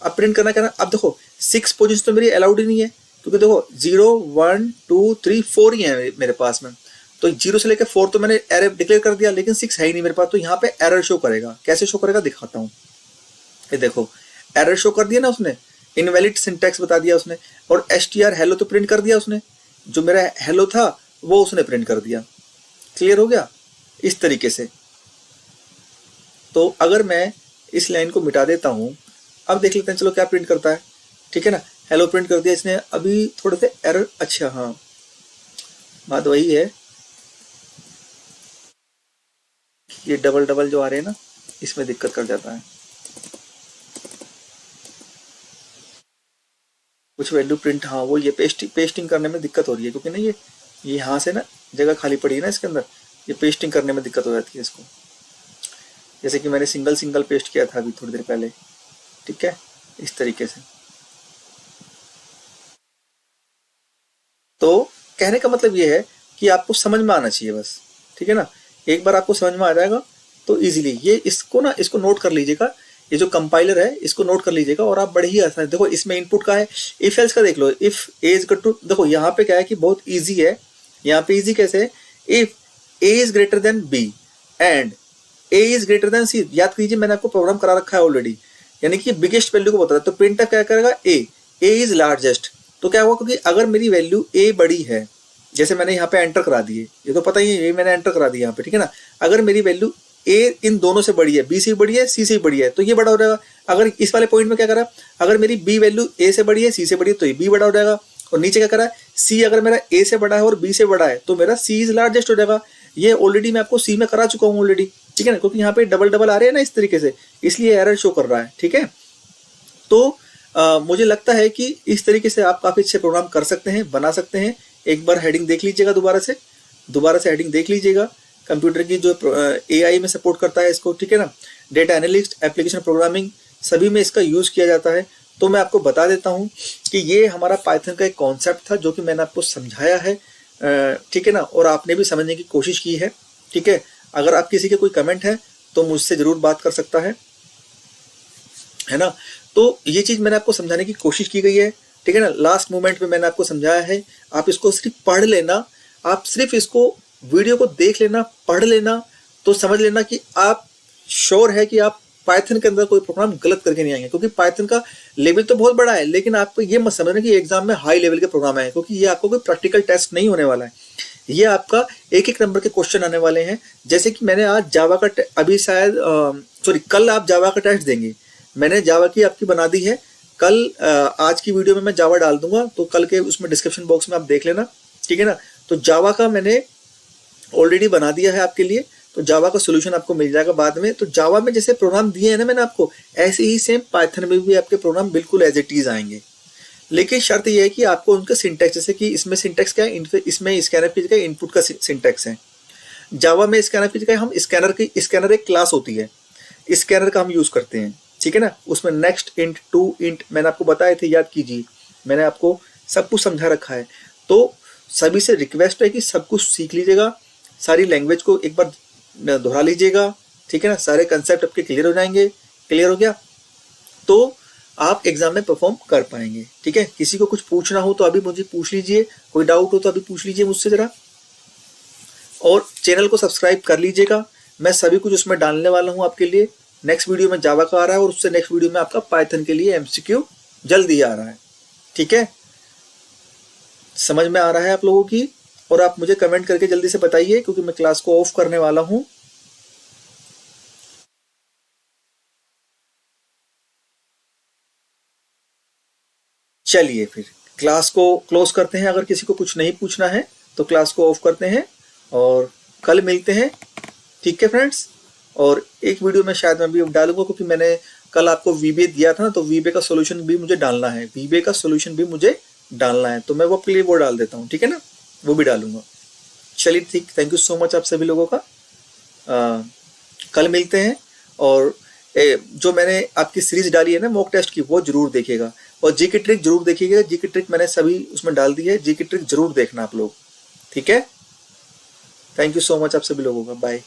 अब प्रिंट करना क्या, अब देखो 6 पोजीशन तो मेरी अलाउड ही नहीं है, क्योंकि देखो 0 1 2 3 4 ही है मेरे पास में। तो 0 से लेकर 4 तो मैंने एरर डिक्लेयर कर दिया, लेकिन 6 है ही नहीं मेरे पास, तो यहाँ पे एरर शो करेगा। कैसे शो करेगा दिखाता हूँ, ये देखो एरर शो कर दिया ना उसने, इनवैलिड सिंटैक्स बता दिया उसने, और str हेलो तो प्रिंट कर दिया उसने, जो मेरा हेलो था वो उसने प्रिंट कर दिया। क्लियर हो गया इस तरीके से। तो अगर मैं इस लाइन को मिटा देता हूं, अब देख लेते हैं चलो क्या प्रिंट करता है, ठीक है ना। हेलो प्रिंट कर दिया इसने, अभी थोड़े से एरर, अच्छा हाँ बात वही है, ये डबल जो आ रहे हैं ना, इसमें दिक्कत कर जाता है, कुछ वैल्यू प्रिंट, हाँ वो ये पेस्टिंग करने में दिक्कत हो रही है, क्योंकि ना ये यहाँ से ना जगह खाली पड़ी है ना इसके अंदर, ये पेस्टिंग करने में दिक्कत हो जाती है इसको। जैसे कि मैंने सिंगल पेस्ट किया था अभी थोड़ी देर पहले, ठीक है, इस तरीके से। तो कहने का मतलब ये है कि आपको समझ में आना चाहिए बस, ठीक है ना। एक बार आपको समझ में आ जाएगा तो इजीली ये इसको नोट कर लीजिएगा, ये जो कंपाइलर है इसको नोट कर लीजिएगा, और आप बड़े ही आसान, देखो इसमें इनपुट का है, इफ एल्स का देख लो, if a is equal to, देखो यहाँ पे क्या है कि बहुत इजी है, यहाँ पे इजी कैसे है, if a is greater than b and a is greater than c. याद कीजिए मैंने आपको प्रोग्राम करा रखा है ऑलरेडी, यानी कि बिगेस्ट वैल्यू को बताता है। तो प्रिंटफ क्या करेगा, ए इज लार्जेस्ट, तो क्या होगा, क्योंकि अगर मेरी वैल्यू ए बड़ी है, जैसे मैंने यहाँ पे एंटर करा दिए, ये तो पता ही है, ये मैंने एंटर करा दिया यहाँ पे, ठीक है ना। अगर मेरी वैल्यू ए इन दोनों से बड़ी है, बी से बड़ी है, सी से बड़ी है, तो ये बड़ा हो जाएगा। अगर इस वाले पॉइंट में क्या करा, अगर मेरी बी वैल्यू ए से बड़ी है, सी से बड़ी है, तो ये बी बड़ा हो जाएगा। और नीचे क्या करा है, सी अगर मेरा ए से बड़ा है और बी से बड़ा है, तो मेरा सी इज लार्जेस्ट हो जाएगा। ये ऑलरेडी मैं आपको सी में करा चुका हूँ ऑलरेडी, ठीक है ना, क्योंकि यहाँ पे डबल आ रहे हैं ना इस तरीके से, इसलिए एरर शो कर रहा है, ठीक है। तो मुझे लगता है कि इस तरीके से आप काफी अच्छे प्रोग्राम कर सकते हैं, बना सकते हैं। एक बार हेडिंग देख लीजिएगा, दोबारा से हेडिंग देख लीजिएगा, कंप्यूटर की जो एआई में सपोर्ट करता है इसको, ठीक है ना, डेटा एनालिस्ट, एप्लीकेशन प्रोग्रामिंग, सभी में इसका यूज किया जाता है। तो मैं आपको बता देता हूं कि ये हमारा पाइथन का एक कॉन्सेप्ट था जो कि मैंने आपको समझाया है, ठीक है ना, और आपने भी समझने की कोशिश की है, ठीक है। अगर आप किसी के कोई कमेंट है तो मुझसे जरूर बात कर सकता है ना। तो ये चीज मैंने आपको समझाने की कोशिश की गई है, ठीक है ना। लास्ट मोमेंट में मैंने आपको समझाया है, आप इसको सिर्फ पढ़ लेना, आप सिर्फ इसको वीडियो को देख लेना, पढ़ लेना, तो समझ लेना कि आप श्योर है कि आप पाइथन के अंदर कोई प्रोग्राम गलत करके नहीं आएंगे, क्योंकि पाइथन का लेवल तो बहुत बड़ा है, लेकिन आपको ये मत समझना कि एग्जाम में हाई लेवल के प्रोग्राम है, क्योंकि ये आपको कोई प्रैक्टिकल टेस्ट नहीं होने वाला है। ये आपका एक नंबर के क्वेश्चन आने वाले हैं। जैसे कि मैंने आज जावा का अभी शायद कल आप जावा का टेस्ट देंगे, मैंने जावा की आपकी बना दी है, कल आज की वीडियो में मैं जावा डाल दूंगा, तो कल के उसमें डिस्क्रिप्शन बॉक्स में आप देख लेना, ठीक है ना। तो जावा का मैंने ऑलरेडी बना दिया है आपके लिए, तो जावा का सोल्यूशन आपको मिल जाएगा बाद में। तो जावा में जैसे प्रोग्राम दिए हैं ना मैंने आपको, ऐसे ही सेम पाइथन में भी आपके प्रोग्राम बिल्कुल एज इट इज आएंगे, लेकिन शर्त यह है कि आपको उनका सिंटैक्स, जैसे कि इसमें सिंटैक्स क्या है, इसमें स्कैनर पेज का इनपुट का सिंटैक्स है, जावा में स्कैनर पेज का हम स्कैनर एक क्लास होती है, स्कैनर का हम यूज करते हैं, ठीक है ना। उसमें नेक्स्ट इंट, टू इंट मैंने आपको बताए थे, याद कीजिए, मैंने आपको सब कुछ समझा रखा है। तो सभी से रिक्वेस्ट है कि सब कुछ सीख लीजिएगा, सारी लैंग्वेज को एक बार दोहरा लीजिएगा, ठीक है ना। सारे कंसेप्ट आपके क्लियर हो जाएंगे। क्लियर हो गया तो आप एग्जाम में परफॉर्म कर पाएंगे, ठीक है। किसी को कुछ पूछना हो तो अभी मुझे पूछ लीजिए, कोई डाउट हो तो अभी पूछ लीजिए मुझसे जरा। और चैनल को सब्सक्राइब कर लीजिएगा, मैं सभी कुछ उसमें डालने वाला हूँ आपके लिए। नेक्स्ट वीडियो में जावा का आ रहा है और उससे नेक्स्ट वीडियो में आपका पाइथन के लिए एमसीक्यू जल्दी आ रहा है, ठीक है। समझ में आ रहा है आप लोगों की? और आप मुझे कमेंट करके जल्दी से बताइए, क्योंकि मैं क्लास को ऑफ करने वाला हूँ। चलिए फिर क्लास को क्लोज करते हैं। अगर किसी को कुछ नहीं पूछना है तो क्लास को ऑफ करते हैं और कल मिलते हैं, ठीक है फ्रेंड्स। और एक वीडियो में शायद मैं भी डालूंगा, क्योंकि मैंने कल आपको वीबीए दिया था ना, तो वीबीए का सॉल्यूशन भी मुझे डालना है, वीबीए का सॉल्यूशन भी मुझे डालना है, तो मैं वो आपके लिए वो डाल देता हूँ, ठीक है ना, वो भी डालूंगा। चलिए ठीक, थैंक यू सो मच आप सभी लोगों का। कल मिलते हैं। और जो मैंने आपकी सीरीज डाली है ना मॉक टेस्ट की, वो जरूर देखिएगा। और जी की ट्रिक जरूर देखिएगा, जी की ट्रिक मैंने सभी उसमें डाल दी है, जी की ट्रिक जरूर देखना आप लोग, ठीक है। थैंक यू सो मच आप सभी लोगों का, बाय।